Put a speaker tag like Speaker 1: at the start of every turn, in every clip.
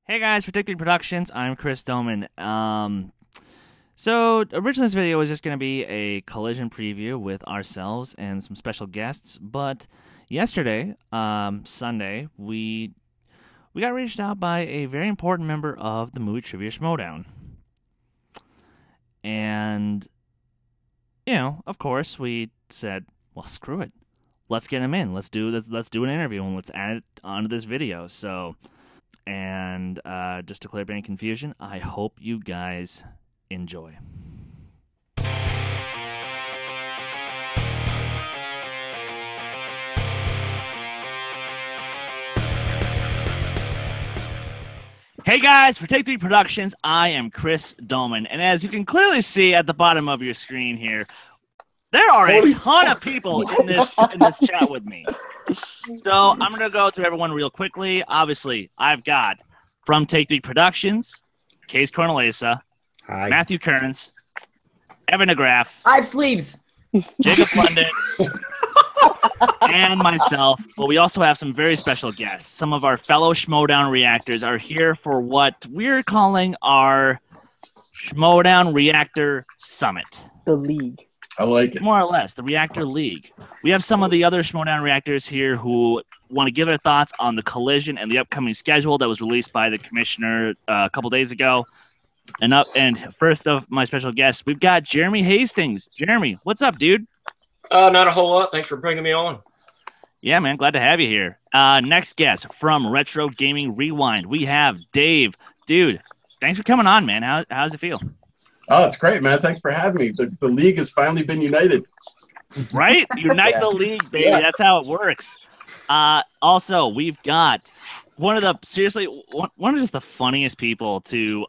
Speaker 1: Hey guys, for Tick Productions, I'm Chris Doman. So originally this video was just going to be a collision preview with ourselves and some special guests, but yesterday, Sunday, we got reached out by a very important member of the movie trivia Schmoedown. And, of course, we said, well, screw it. Let's get him in. Let's do an interview and let's add it onto this video. So, and just to clear up any confusion, I hope you guys enjoy. Hey guys, for Take 3 Productions, I am Chris Doman, and as you can clearly see at the bottom of your screen here, there are a ton of people in this chat with me. So I'm going to go through everyone real quickly. Obviously, I've got from Take 3 Productions, Kees Cornelisa,
Speaker 2: Hi.
Speaker 1: Matthew Kearns, Evan DeGraff,
Speaker 3: I have sleeves.
Speaker 1: Jacob London, and myself. But we also have some very special guests. Some of our fellow Schmoedown reactors are here for what we're calling our Schmoedown Reactor Summit.
Speaker 3: The League.
Speaker 2: I like it.
Speaker 1: More or less, the Reactor League. We have some of the other Schmoedown reactors here who want to give their thoughts on the collision and the upcoming schedule that was released by the commissioner a couple days ago. And first of my special guests, we've got Jeremy Hastings. Jeremy, what's up, dude?
Speaker 4: Not a whole lot. Thanks for bringing me on.
Speaker 1: Yeah, man, glad to have you here. Next guest from Retro Gaming Rewind, we have Dave. Dude, thanks for coming on, man. How's it feel?
Speaker 2: Oh, it's great, man. Thanks for having me. The league has finally been united.
Speaker 1: Right? Unite the league, baby. Yeah. That's how it works. Also, we've got one of just the funniest people to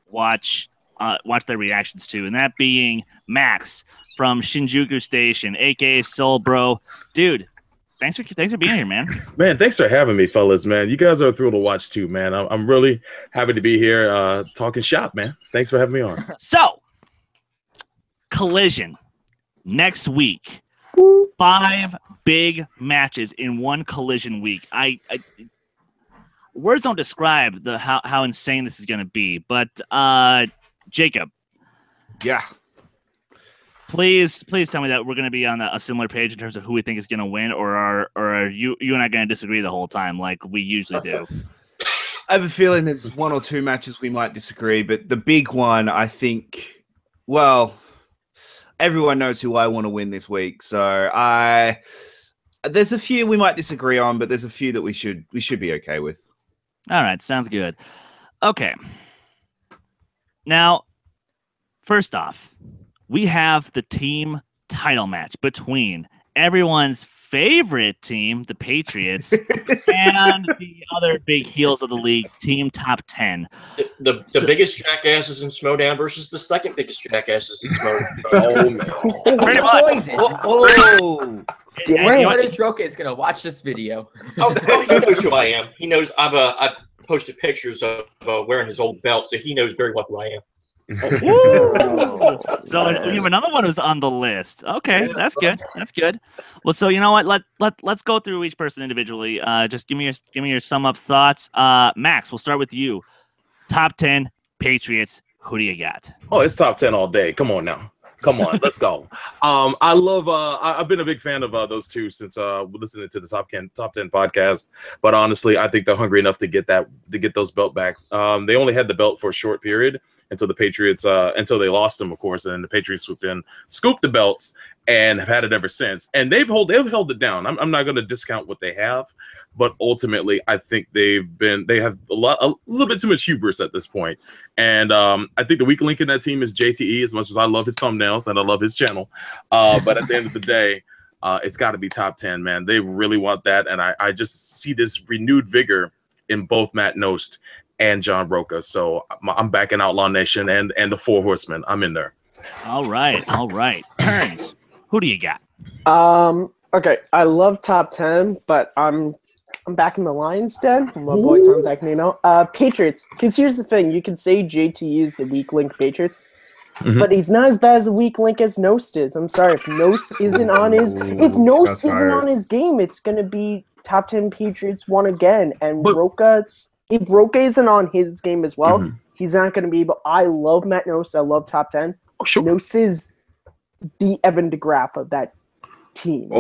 Speaker 1: watch their reactions to, and that being Max from Shinjuku Station, aka Soul Bro. Dude, thanks for being here, man.
Speaker 5: Man, thanks for having me, fellas, man. You guys are a thrill to watch too, man. I'm really happy to be here talking shop, man. Thanks for having me on.
Speaker 1: So, collision next week. 5 big matches in one collision week. I words don't describe how insane this is going to be. But Jacob,
Speaker 6: yeah,
Speaker 1: please tell me that we're going to be on a similar page in terms of who we think is going to win, or are you and I going to disagree the whole time like we usually do?
Speaker 6: I have a feeling there's 1 or 2 matches we might disagree, but the big one, I think, well, everyone knows who I want to win this week. So there's a few we might disagree on, but there's a few that we should be okay with.
Speaker 1: All right, sounds good. Okay. Now, first off, we have the team title match between everyone's favorite team, the Patriots, and the other big heels of the league, Team Top 10.
Speaker 4: The biggest jackasses in Schmoedown versus the second biggest jackasses in Schmoedown.
Speaker 1: Pretty much.
Speaker 3: Dennis Roca is gonna watch this video.
Speaker 4: Oh, he knows who I am. He knows I posted pictures of wearing his old belt, so he knows very well who I am.
Speaker 1: So we have another one who's on the list. Okay, yeah, that's good. That's good. Well, so you know what? Let's go through each person individually. Just give me your sum up thoughts. Max, we'll start with you. Top 10 Patriots. Who do you got?
Speaker 5: Oh, it's top 10 all day. Come on now. Come on, let's go. I love. I've been a big fan of those two since listening to the Top 10 podcast. But honestly, I think they're hungry enough to get those belt backs. They only had the belt for a short period until the Patriots until they lost them, of course, and then the Patriots swooped in, scooped the belts, and have had it ever since. And they've held it down. I'm not going to discount what they have, but ultimately, I think they have a little bit too much hubris at this point. And I think the weak link in that team is JTE. As much as I love his thumbnails and I love his channel, but at the end of the day, it's got to be top 10, man. They really want that, and I just see this renewed vigor in both Matt Nost and John Roca. So I'm backing Outlaw Nation and the Four Horsemen. I'm in there.
Speaker 1: All right. Kearns, who do you got?
Speaker 7: Okay, I love top 10, but I'm back in the Lions den. I love boy Tom Dagnino. Patriots, because here's the thing. You could say JT is the weak link Patriots, but he's not as bad as a weak link as Nost is. I'm sorry. If Nost isn't on his game, it's going to be top 10 Patriots won again. And Roca, if Roca isn't on his game as well, he's not going to be able. I love Matt Nose. I love top 10.
Speaker 5: Oh, sure.
Speaker 7: Nose is the Evan DeGraff of that team.
Speaker 5: But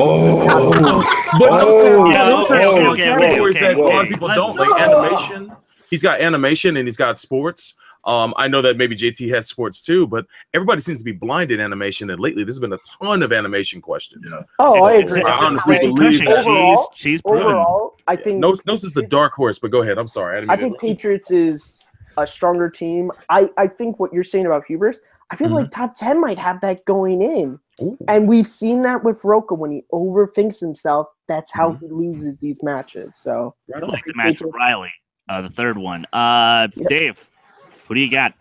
Speaker 5: Nose has strong categories that a lot of people don't, like animation. He's got animation and he's got sports. I know that maybe JT has sports too, but everybody seems to be blind in animation. And lately, there's been a ton of animation questions.
Speaker 7: Yeah. Oh, I agree.
Speaker 5: I honestly believe that
Speaker 1: she's
Speaker 7: overall, I think
Speaker 5: Nose is a dark horse. But go ahead. I'm sorry.
Speaker 7: I think Patriots is a stronger team. I think what you're saying about Hubers, I feel like top 10 might have that going in.
Speaker 5: Ooh.
Speaker 7: And we've seen that with Roca when he overthinks himself. That's how he loses these matches. So
Speaker 1: I like the match with Riley, the third one. Dave, what do you got?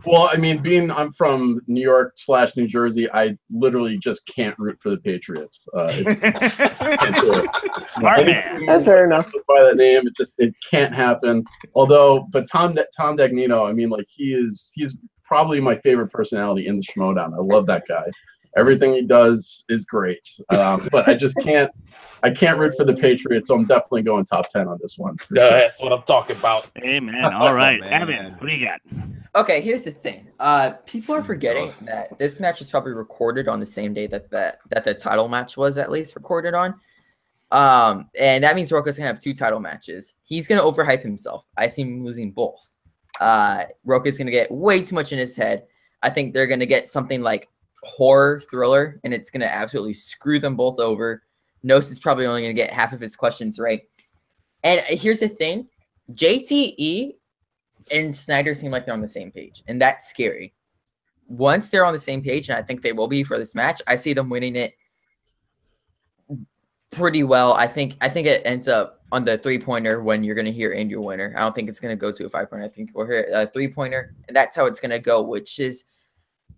Speaker 2: Well, I mean, I'm from New York / New Jersey, I literally just can't root for the Patriots. Can't do it.
Speaker 1: Smart man.
Speaker 7: That's fair enough.
Speaker 2: By that name, it can't happen. But Tom Dagnino, I mean, like he's probably my favorite personality in the Schmoedown. I love that guy. Everything he does is great. But I just can't root for the Patriots, so I'm definitely going top 10 on this one.
Speaker 5: That's what I'm talking about.
Speaker 1: Amen. All right. Evan, what do you got?
Speaker 3: Okay, here's the thing. People are forgetting that this match was probably recorded on the same day that the title match was at least recorded on. And that means Roca's gonna have 2 title matches. He's gonna overhype himself. I see him losing both. Roca's gonna get way too much in his head. I think they're gonna get something like horror thriller, and it's gonna absolutely screw them both over. Nose is probably only gonna get half of his questions right. And here's the thing: JTE and Snyder seem like they're on the same page, and that's scary. Once they're on the same page, and I think they will be for this match, I see them winning it pretty well. I think it ends up on the 3-pointer when you're gonna hear "and your winner." I don't think it's gonna go to a 5-pointer. I think we'll hear a 3-pointer, and that's how it's gonna go, which is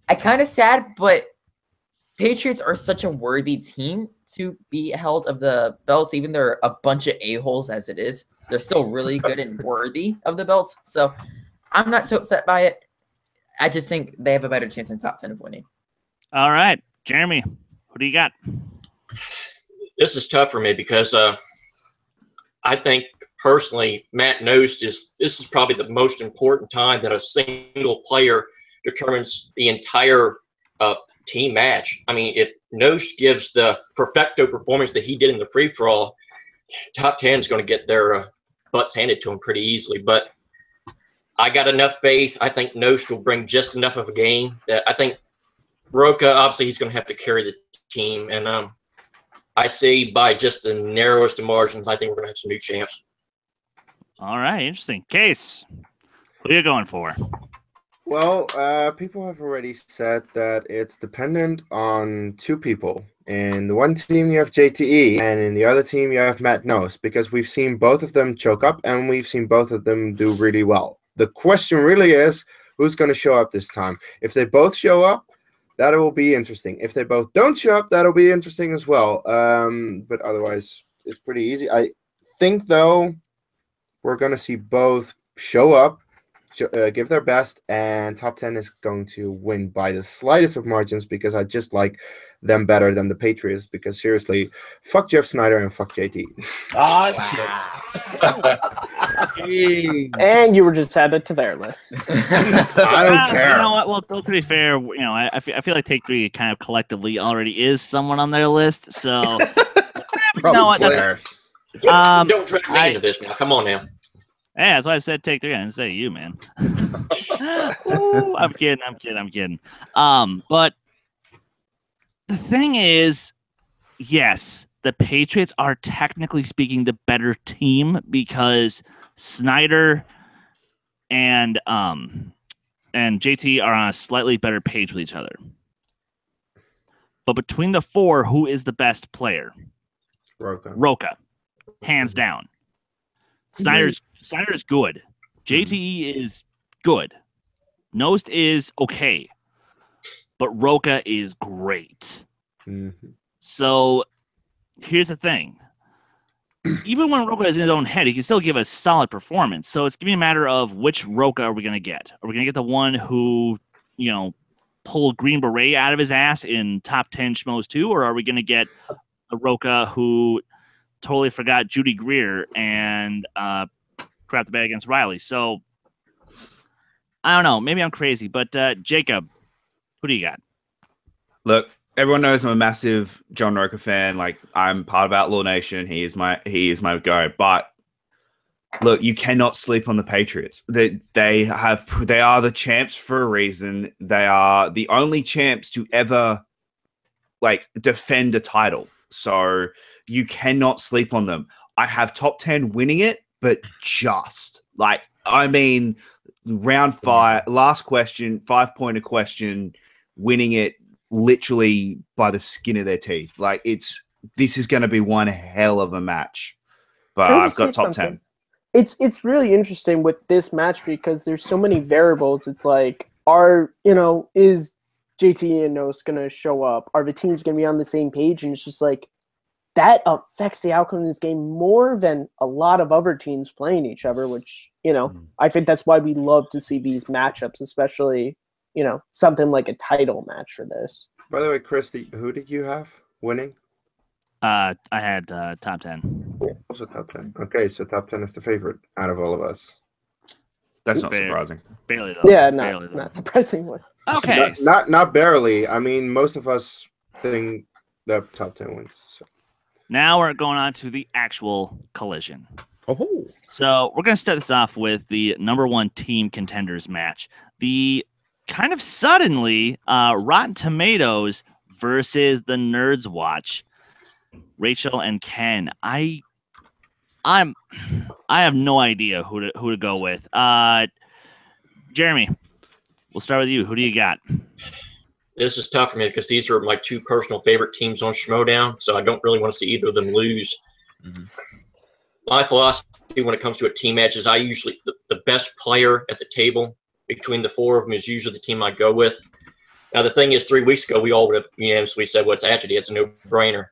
Speaker 3: I kind of sad, but Patriots are such a worthy team to be held of the belts, even though they're a bunch of a-holes as it is. They're still really good and worthy of the belts. So I'm not too upset by it. I just think they have a better chance in top 10 of winning.
Speaker 1: All right. Jeremy, what do you got?
Speaker 4: This is tough for me because I think personally, Matt Nost this is probably the most important time that a single player determines the entire team match. I mean, if Nost gives the perfecto performance that he did in the free-for-all, top 10 is going to get their butts handed to him pretty easily. But I got enough faith. I think Nost will bring just enough of a game that I think Roca, obviously, he's going to have to carry the team. And I see by just the narrowest of margins, I think we're going to have some new champs.
Speaker 1: All right, interesting. Kees, what are you going for?
Speaker 8: Well, people have already said that it's dependent on 2 people. In the one team, you have JTE, and in the other team, you have Matt Nose, because we've seen both of them choke up, and we've seen both of them do really well. The question really is, who's going to show up this time? If they both show up, that will be interesting. If they both don't show up, that'll be interesting as well. But otherwise, it's pretty easy. I think, though, we're going to see both show up, give their best, and top 10 is going to win by the slightest of margins because I just like them better than the Patriots. Because seriously, fuck Jeff Snyder and fuck JT.
Speaker 7: And you were just added to their list.
Speaker 8: I don't care.
Speaker 1: You know what? Well, to be fair, I feel like Take 3 kind of collectively already is someone on their list. So you know what?
Speaker 4: Don't drag me into this now. Come on now.
Speaker 1: Yeah, that's why I said Take 3. I didn't say you, man. Ooh, I'm kidding. But the thing is, yes, the Patriots are technically speaking the better team because Snyder and JT are on a slightly better page with each other. But between the 4, who is the best player? Roca. Hands down. Snyder's good. JTE is good. Nost is okay. But Roca is great.
Speaker 8: Mm-hmm.
Speaker 1: So here's the thing. Even when Roca is in his own head, he can still give a solid performance. So it's going to be a matter of which Roca are we going to get? Are we going to get the one who, pulled Green Beret out of his ass in top 10 Schmoes 2? Or are we going to get a Roca who totally forgot Judy Greer and crap the bed against Riley. So I don't know. Maybe I'm crazy, but Jacob, who do you got?
Speaker 6: Look, everyone knows I'm a massive John Roker fan. Like, I'm part of Outlaw Nation. He is my go. But look, you cannot sleep on the Patriots. They are the champs for a reason. They are the only champs to ever defend a title. So you cannot sleep on them. I have top 10 winning it, but round 5, last question, 5-pointer question, winning it literally by the skin of their teeth. This is going to be one hell of a match. But I've got top 10.
Speaker 7: It's really interesting with this match because there's so many variables. It's like, is JT and Nos going to show up? Are the teams going to be on the same page? And it's just like, that affects the outcome of this game more than a lot of other teams playing each other, which, I think that's why we love to see these matchups, especially, something like a title match for this.
Speaker 8: By the way, Christy, who did you have winning?
Speaker 1: I had top 10.
Speaker 8: Also top 10. Okay, so top 10 is the favorite out of all of us.
Speaker 6: That's not surprising.
Speaker 1: Barely, though.
Speaker 7: Yeah,
Speaker 1: Barely,
Speaker 7: not surprisingly.
Speaker 1: Okay.
Speaker 8: Not barely. I mean, most of us think that top 10 wins. So.
Speaker 1: Now we're going on to the actual collision.
Speaker 5: Oh.
Speaker 1: So we're going to start this off with the number 1 team contenders match. The kind of suddenly Rotten Tomatoes versus the Nerds Watch. Rachel and Ken. I have no idea who to go with. Jeremy, we'll start with you. Who do you got?
Speaker 4: This is tough for me because these are my 2 personal favorite teams on Schmoedown, so I don't really want to see either of them lose. Mm-hmm. My philosophy when it comes to a team match is I usually the best player at the table between the 4 of them is usually the team I go with. Now the thing is, 3 weeks ago we all would have unanimously said, "What's actually it's a no-brainer."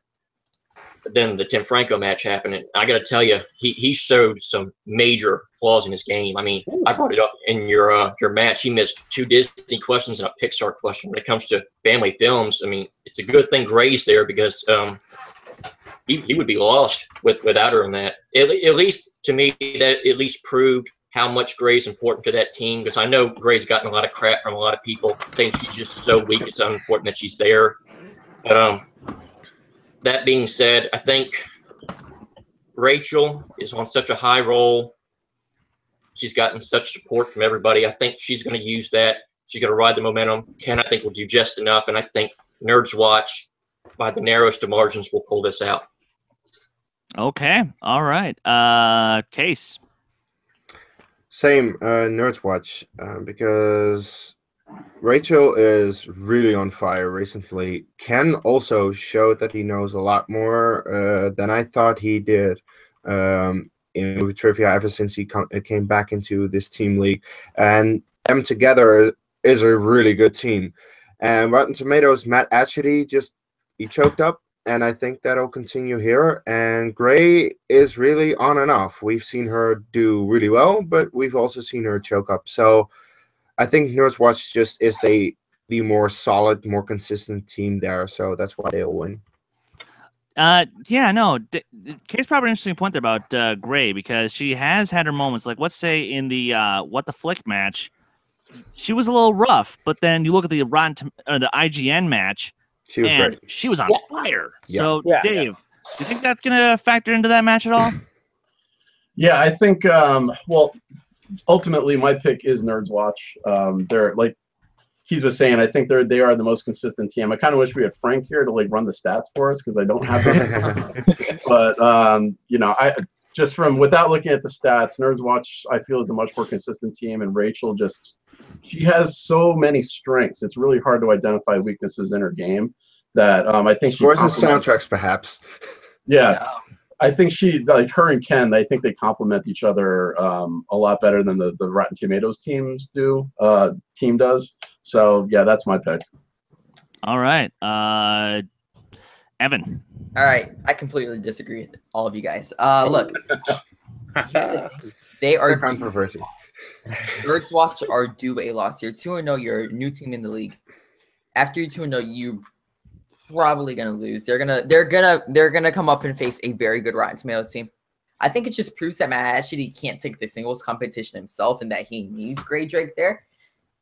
Speaker 4: But then the Tim Franco match happened, and I got to tell you, he showed some major flaws in his game. I mean, I brought it up in your match. He missed 2 Disney questions and a Pixar question. When it comes to family films, I mean, it's a good thing Gray's there because he would be lost without her in that. At least to me, that at least proved how much Gray's important to that team, because I know Gray's gotten a lot of crap from a lot of people saying she's just so weak, it's unimportant that she's there. But that being said, I think Rachel is on such a high roll. She's gotten such support from everybody. I think she's going to use that. She's going to ride the momentum. Ken, I think, will do just enough. And I think Nerds Watch, by the narrowest of margins, will pull this out.
Speaker 1: Okay. All right. Kees.
Speaker 8: Same, Nerds Watch, because Rachel is really on fire recently. Ken also showed that he knows a lot more than I thought he did in movie trivia ever since he came back into this team league. And them together is a really good team. And Rotten Tomatoes, Matt Atchity, he choked up. And I think that'll continue here. And Gray is really on and off. We've seen her do really well, but we've also seen her choke up. So I think Nerds Watch just is the more solid, more consistent team there. So that's why they'll win.
Speaker 1: Yeah, no. Kate's probably an interesting point there about Gray, because she has had her moments. Like, let's say in the What the Flick match, she was a little rough. But then you look at the the IGN match,
Speaker 8: she was great.
Speaker 1: She was on fire.
Speaker 8: Yeah.
Speaker 1: So, Dave, do you think that's going to factor into that match at all?
Speaker 2: Yeah, I think, ultimately my pick is Nerds Watch. They're, like Kees was saying, I think they are the most consistent team. I kind of wish we had Frank here to run the stats for us, because I don't have them. But, I just without looking at the stats, Nerds Watch, I feel, is a much more consistent team. And Rachel she has so many strengths. It's really hard to identify weaknesses in her game that I think she
Speaker 8: complements soundtracks, perhaps.
Speaker 2: Yeah. I think her and Ken, I think they complement each other a lot better than the Rotten Tomatoes team does. So, yeah, that's my pick.
Speaker 1: All right. Evan.
Speaker 3: All right. I completely disagree with all of you guys. Look, they are
Speaker 8: controversy.
Speaker 3: Nerds Watch are due a loss. You're 2-0. You're a new team in the league. After you're 2-0, you probably gonna lose. They're gonna come up and face a very good Rotten Tomatoes team. I think it just proves that Matt actually can't take the singles competition himself and that he needs Gray Drake there.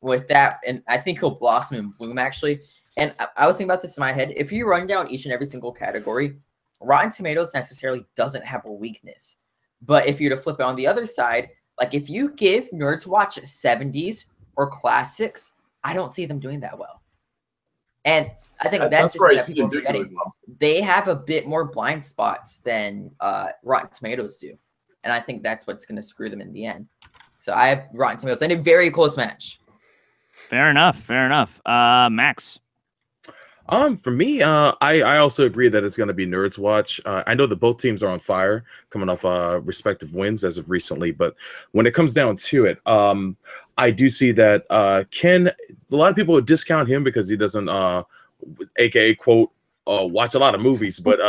Speaker 3: With that, and I think he'll blossom and bloom, actually. And I was thinking about this in my head. If you run down each and every single category, Rotten Tomatoes necessarily doesn't have a weakness. But if you're to flip it on the other side, like if you give Nerds Watch 70s or classics, I don't see them doing that well. And I think that's
Speaker 2: right.
Speaker 3: that people are forgetting. Well. They have a bit more blind spots than Rotten Tomatoes do. And I think that's what's going to screw them in the end. So I have Rotten Tomatoes in a very close match.
Speaker 1: Fair enough. Fair enough. Max.
Speaker 5: For me, I also agree that it's going to be Nerds Watch. I know that both teams are on fire, coming off respective wins as of recently. But when it comes down to it, I do see that Ken. A lot of people would discount him because he doesn't, aka quote, watch a lot of movies, but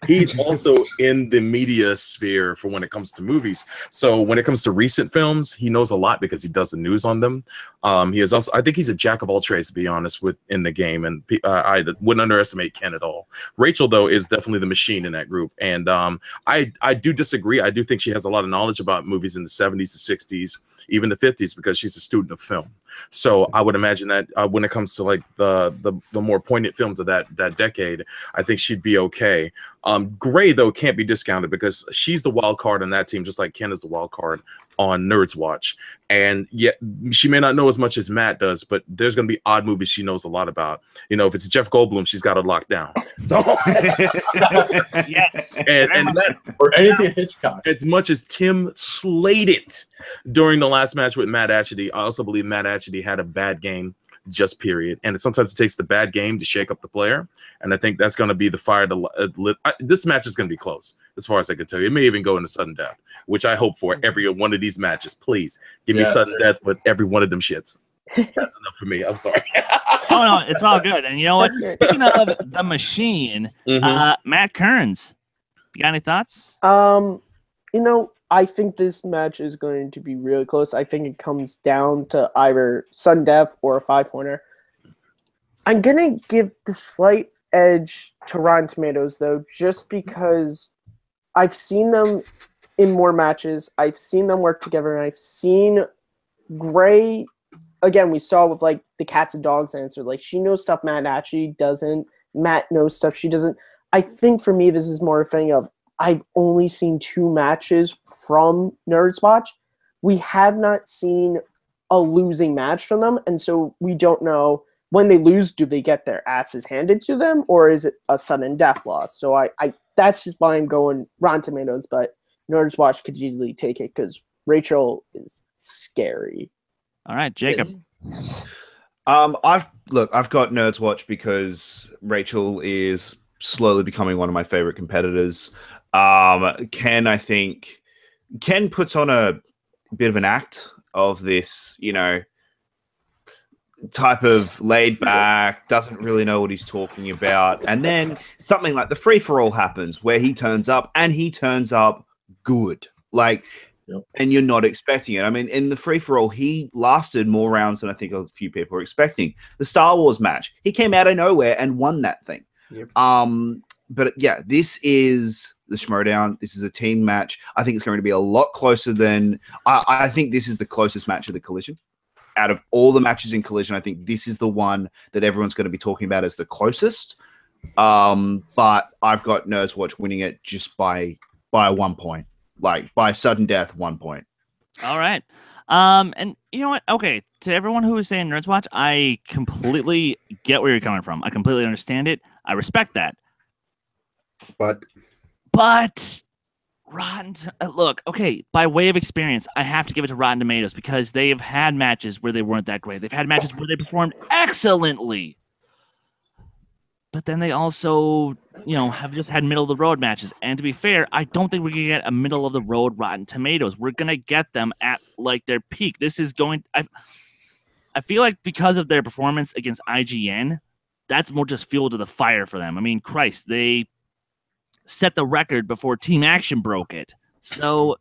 Speaker 5: he's also in the media sphere for when it comes to movies. So when it comes to recent films, he knows a lot because he does the news on them. He is also, I think he's a jack of all trades, to be honest, in the game, and I wouldn't underestimate Ken at all. Rachel, though, is definitely the machine in that group, and I do disagree. I do think she has a lot of knowledge about movies in the 70s, the 60s, even the 50s, because she's a student of film. So I would imagine that when it comes to like the more poignant films of that decade, I think she'd be okay. Gray, though, can't be discounted because she's the wild card on that team, just like Ken is the wild card on Nerds Watch. And yet she may not know as much as Matt does, but there's going to be odd movies she knows a lot about. You know, if it's Jeff Goldblum, she's got it locked down. So
Speaker 1: Yes.
Speaker 5: and that,
Speaker 2: or anything Hitchcock.
Speaker 5: as much as Tim slayed it during the last match with Matt Atchity, I also believe Matt Atchity had a bad game, just period. And sometimes it takes the bad game to shake up the player. And I think that's going to be the fire to lit. This match is going to be close, as far as I can tell you. It may even go into sudden death, which I hope for every one of these matches. Please give me sudden death with every one of them shits. That's enough for me. I'm sorry.
Speaker 1: Oh, no, it's all good. And you know what? Speaking of the machine, Matt Kearns, you got any thoughts?
Speaker 7: You know, I think this match is going to be really close. I think it comes down to either sudden death or a 5-pointer. I'm going to give the slight edge to Rotten Tomatoes, though, just because I've seen them in more matches. I've seen them work together, and I've seen Gray. Again, we saw with like the cats and dogs answer. Like, she knows stuff Matt actually doesn't. Matt knows stuff she doesn't. I think for me, this is more a thing of I've only seen 2 matches from Nerds Watch. We have not seen a losing match from them, and so we don't know when they lose, do they get their asses handed to them, or is it a sudden death loss? So I that's just why I'm going Rotten Tomatoes, but Nerds Watch could easily take it because Rachel is scary.
Speaker 1: All right, Jacob.
Speaker 6: I've got Nerds Watch because Rachel is slowly becoming one of my favorite competitors. Ken puts on a bit of an act of this, you know, type of laid back, doesn't really know what he's talking about. And then something like the free-for-all happens where he turns up and he turns up good. Like, and you're not expecting it. I mean, in the free-for-all, he lasted more rounds than I think a few people were expecting. The Star Wars match, he came out of nowhere and won that thing.
Speaker 8: Yep.
Speaker 6: But yeah, this is the Schmoedown. This is a team match. I think it's going to be a lot closer than I think this is the closest match of the Collision. Out of all the matches in Collision, I think this is the one that everyone's going to be talking about as the closest. But I've got Nerds Watch winning it just by 1 point, like by sudden death, 1 point.
Speaker 1: All right. And you know what? Okay, to everyone who is saying Nerds Watch, I completely get where you're coming from. I completely understand it. I respect that. But look, okay, by way of experience, I have to give it to Rotten Tomatoes because they have had matches where they weren't that great. They've had matches where they performed excellently. But then they also, you know, have just had middle-of-the-road matches. And to be fair, I don't think we're going to get a middle-of-the-road Rotten Tomatoes. We're going to get them at, like, their peak. This is going... I feel like because of their performance against IGN, that's more just fuel to the fire for them. I mean, Christ, they set the record before Team Action broke it. So,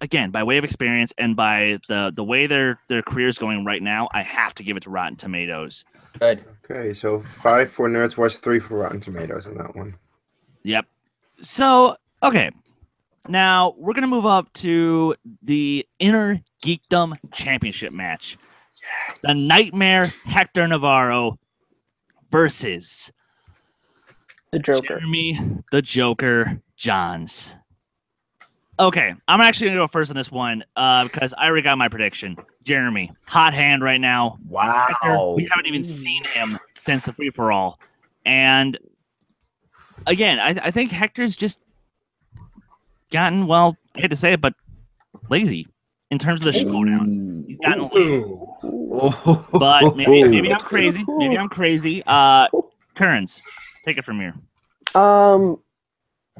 Speaker 1: again, by way of experience and by the way their career is going right now, I have to give it to Rotten Tomatoes.
Speaker 3: Good.
Speaker 8: Okay, so 5 for Nerds Watch, 3 for Rotten Tomatoes on that one.
Speaker 1: Yep. So, okay. Now, we're going to move up to the Inner Geekdom Championship match. The Nightmare Hector Navarro versus
Speaker 7: The Joker.
Speaker 1: Jeremy the Joker Johns. Okay, I'm actually going to go first on this one because I already got my prediction. Jeremy, hot hand right now. Hector, we haven't even seen him since the free-for-all. And again, I think Hector's just gotten, well, I hate to say it, but lazy in terms of the Schmoedown. He's gotten lazy. But maybe I'm crazy. Maybe I'm crazy. Kearns, take it from here.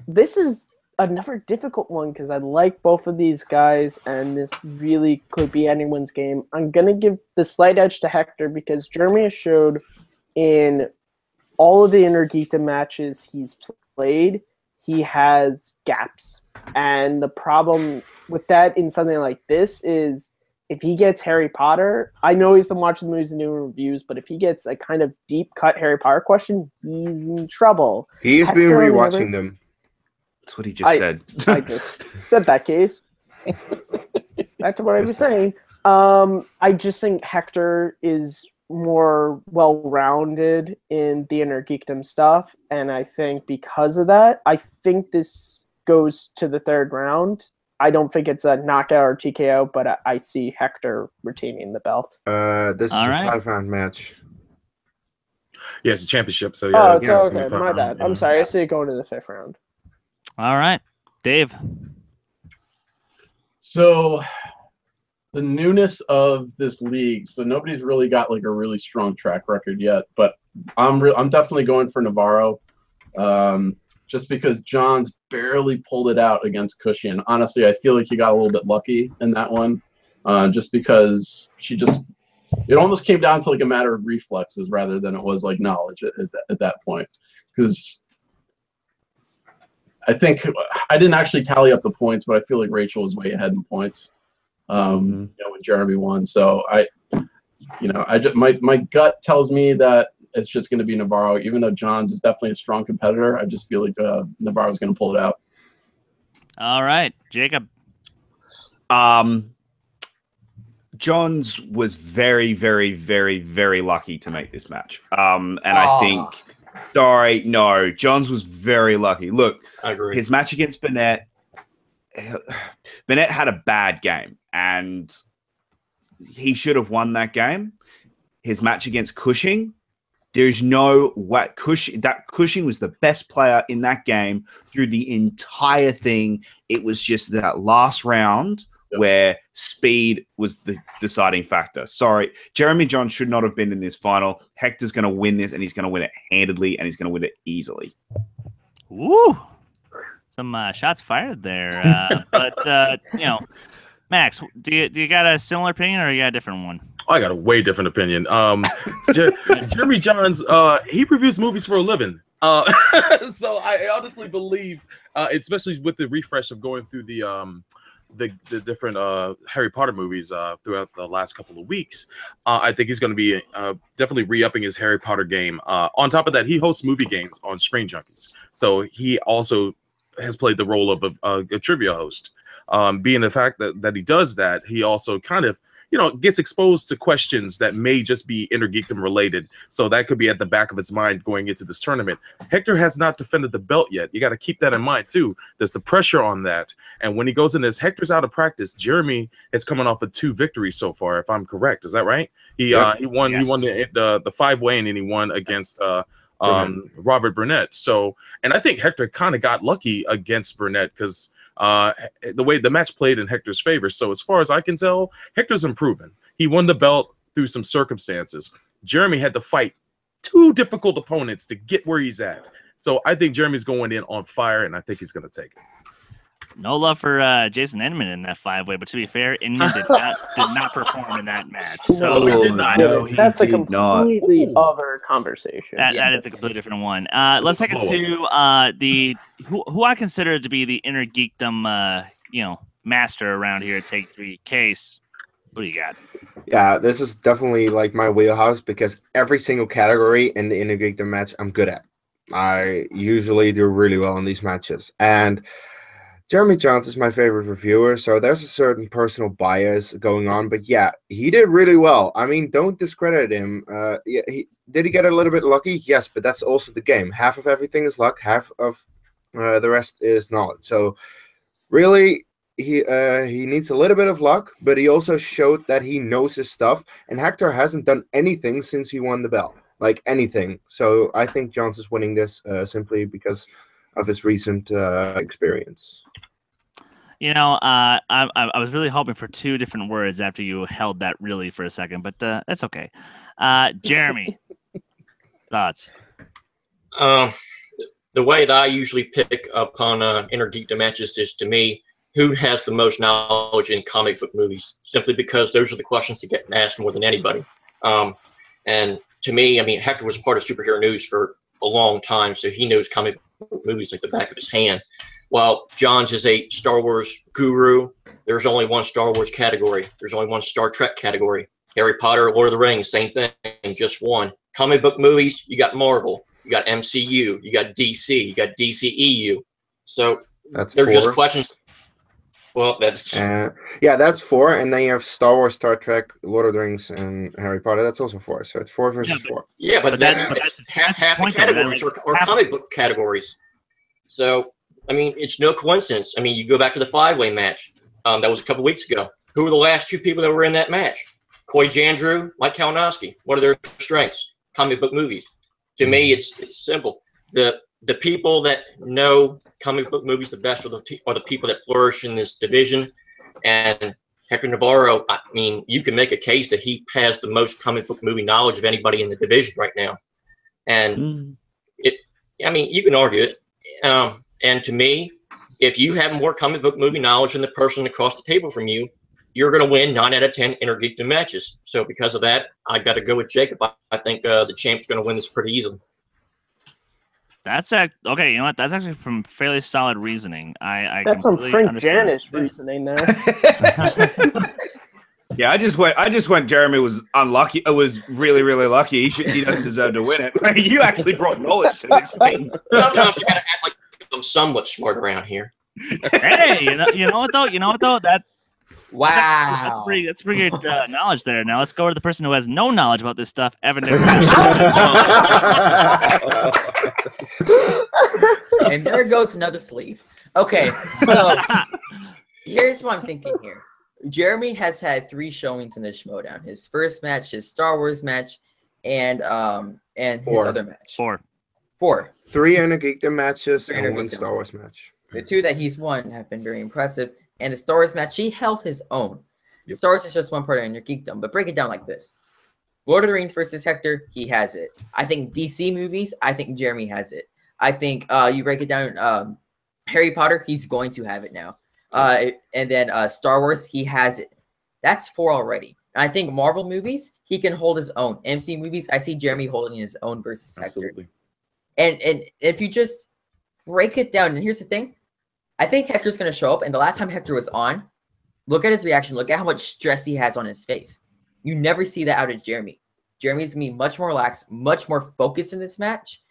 Speaker 7: This is another difficult one because I like both of these guys, and this really could be anyone's game. I'm gonna give the slight edge to Hector because Jeremy has showed in all of the Inner Geekdom matches he's played, he has gaps. And the problem with that in something like this is if he gets Harry Potter, I know he's been watching the movies and doing reviews, but if he gets a kind of deep cut Harry Potter question, he's in trouble.
Speaker 8: He has been rewatching them.
Speaker 6: That's what he just said.
Speaker 7: I just said that, Kees. Back to what I was saying. I just think Hector is more well-rounded in the Inner Geekdom stuff, and I think because of that, I think this goes to the third round. I don't think it's a knockout or TKO, but I see Hector retaining the belt.
Speaker 8: This is a 5-round match.
Speaker 5: Yeah, it's a championship, so yeah.
Speaker 7: Oh, so okay, my bad. I'm sorry, I see it going to the 5th round.
Speaker 1: All right, Dave.
Speaker 2: So the newness of this league, so nobody's really got like a really strong track record yet, but I'm definitely going for Navarro, just because Johns barely pulled it out against Cushy, and honestly, I feel like he got a little bit lucky in that one, just because it almost came down to like a matter of reflexes rather than it was like knowledge at that point, because I think I didn't actually tally up the points, but I feel like Rachel was way ahead in points. When Jeremy won, so my gut tells me that it's just going to be Navarro, even though Johns is definitely a strong competitor. I just feel like Navarro's going to pull it out.
Speaker 1: All right, Jacob.
Speaker 6: Johns was very, very, very, very lucky to make this match. I think, Johns was very lucky. Look,
Speaker 4: I agree.
Speaker 6: His match against Burnett had a bad game, and he should have won that game. His match against Cushing, there's no way. Cushing was the best player in that game through the entire thing. It was just that last round where speed was the deciding factor. Sorry, Jeremy Johns should not have been in this final. Hector's going to win this, and he's going to win it handedly, and he's going to win it easily.
Speaker 1: Woo! Some shots fired there. But Max, do you got a similar opinion or you got a different one?
Speaker 5: I got a way different opinion. Jeremy Johns, he reviews movies for a living. So I honestly believe, especially with the refresh of going through the different Harry Potter movies throughout the last couple of weeks, I think he's going to be definitely re-upping his Harry Potter game. On top of that, he hosts movie games on Screen Junkies. So he also has played the role of a trivia host. Being the fact that he does that, he also kind of, gets exposed to questions that may just be Inner Geekdom related. So that could be at the back of his mind going into this tournament. Hector has not defended the belt yet. You got to keep that in mind too. There's the pressure on that. And when he goes in this, Hector's out of practice. Jeremy is coming off of 2 victories so far, if I'm correct. Is that right? He won the 5-way, and then he won against Robert Burnett. So, and I think Hector kind of got lucky against Burnett because the way the match played in Hector's favor. So as far as I can tell, Hector's improving. He won the belt through some circumstances. Jeremy had to fight 2 difficult opponents to get where he's at. So I think Jeremy's going in on fire, and I think he's going to take it.
Speaker 1: No love for Jason Inman in that 5-way, but to be fair, Inman did not perform in that match. So
Speaker 5: he did not.
Speaker 7: That's a completely other conversation.
Speaker 1: That is a completely different one. Let's take it to who I consider to be the Inner Geekdom, master around here at Take 3. Case. What do you got?
Speaker 8: Yeah, this is definitely like my wheelhouse because every single category in the Inner Geekdom match I'm good at. I usually do really well in these matches. And Jeremy Johns is my favorite reviewer, so there's a certain personal bias going on. But yeah, he did really well. I mean, don't discredit him. Yeah, did he get a little bit lucky? Yes, but that's also the game. Half of everything is luck, half of the rest is knowledge. So really, he needs a little bit of luck, but he also showed that he knows his stuff. And Hector hasn't done anything since he won the belt, like anything. So I think Johns is winning this simply because of his recent experience.
Speaker 1: You know, I was really hoping for two different words after you held that really for a second, but that's okay. Jeremy, thoughts?
Speaker 4: The way that I usually pick up on Inner Geekdom matches is, to me, who has the most knowledge in comic book movies, simply because those are the questions that get asked more than anybody. And to me, I mean, Hector was part of superhero news for a long time, so he knows comic book movies like the back of his hand. While Johns is a Star Wars guru, there's only one Star Wars category. There's only one Star Trek category. Harry Potter, Lord of the Rings, same thing, just one. Comic book movies, you got Marvel, you got MCU, you got DC, you got DCEU. So they're just questions. Well, that's
Speaker 8: yeah, that's 4, and then you have Star Wars, Star Trek, Lord of the Rings, and Harry Potter. That's also 4. So it's 4 versus 4.
Speaker 4: Yeah, but that's half the categories are comic book categories. So I mean, it's no coincidence. I mean, you go back to the 5-way match. That was a couple weeks ago. Who were the last 2 people that were in that match? Coy Jandreau, Mike Kalinowski. What are their strengths? Comic book movies. To me, it's simple. The people that know comic book movies the best are the people that flourish in this division. And Hector Navarro, I mean, you can make a case that he has the most comic book movie knowledge of anybody in the division right now. And I mean, you can argue it. And to me, if you have more comic book movie knowledge than the person across the table from you, you're going to win 9 out of 10 Inner Geekdom matches. So because of that, I got to go with Jacob. I think the champ's going to win this pretty easily.
Speaker 1: That's okay. You know what? That's actually from fairly solid reasoning.
Speaker 7: That's some Frank Janish reasoning there.
Speaker 6: Yeah, I just went. Jeremy was unlucky. It was really, really lucky. He doesn't deserve to win it. You actually brought knowledge to this thing.
Speaker 4: Sometimes you got to act like I'm somewhat smart around here.
Speaker 1: Hey, you know what though?
Speaker 3: Wow.
Speaker 1: That's pretty good knowledge there. Now let's go to the person who has no knowledge about this stuff, Evan.
Speaker 3: And there goes another sleeve. Okay, so here's what I'm thinking here. Jeremy has had 3 showings in the Schmoedown. His first match, his Star Wars match, and his other match. 4.
Speaker 8: 3 Inner Geekdom matches and 1 Star Wars match.
Speaker 3: The 2 that he's won have been very impressive. And the Star Wars match, he held his own. Yep. Star Wars is just one part of Inner Geekdom, but break it down like this. Lord of the Rings versus Hector, he has it. I think DC movies, I think Jeremy has it. I think you break it down, Harry Potter, he's going to have it now. And then Star Wars, he has it. That's 4 already. And I think Marvel movies, he can hold his own. MC movies, I see Jeremy holding his own versus Hector. And if you just break it down, and here's the thing, I think Hector's going to show up, and the last time Hector was on, look at his reaction. Look at how much stress he has on his face. You never see that out of Jeremy. Jeremy's going to be much more relaxed, much more focused in this match,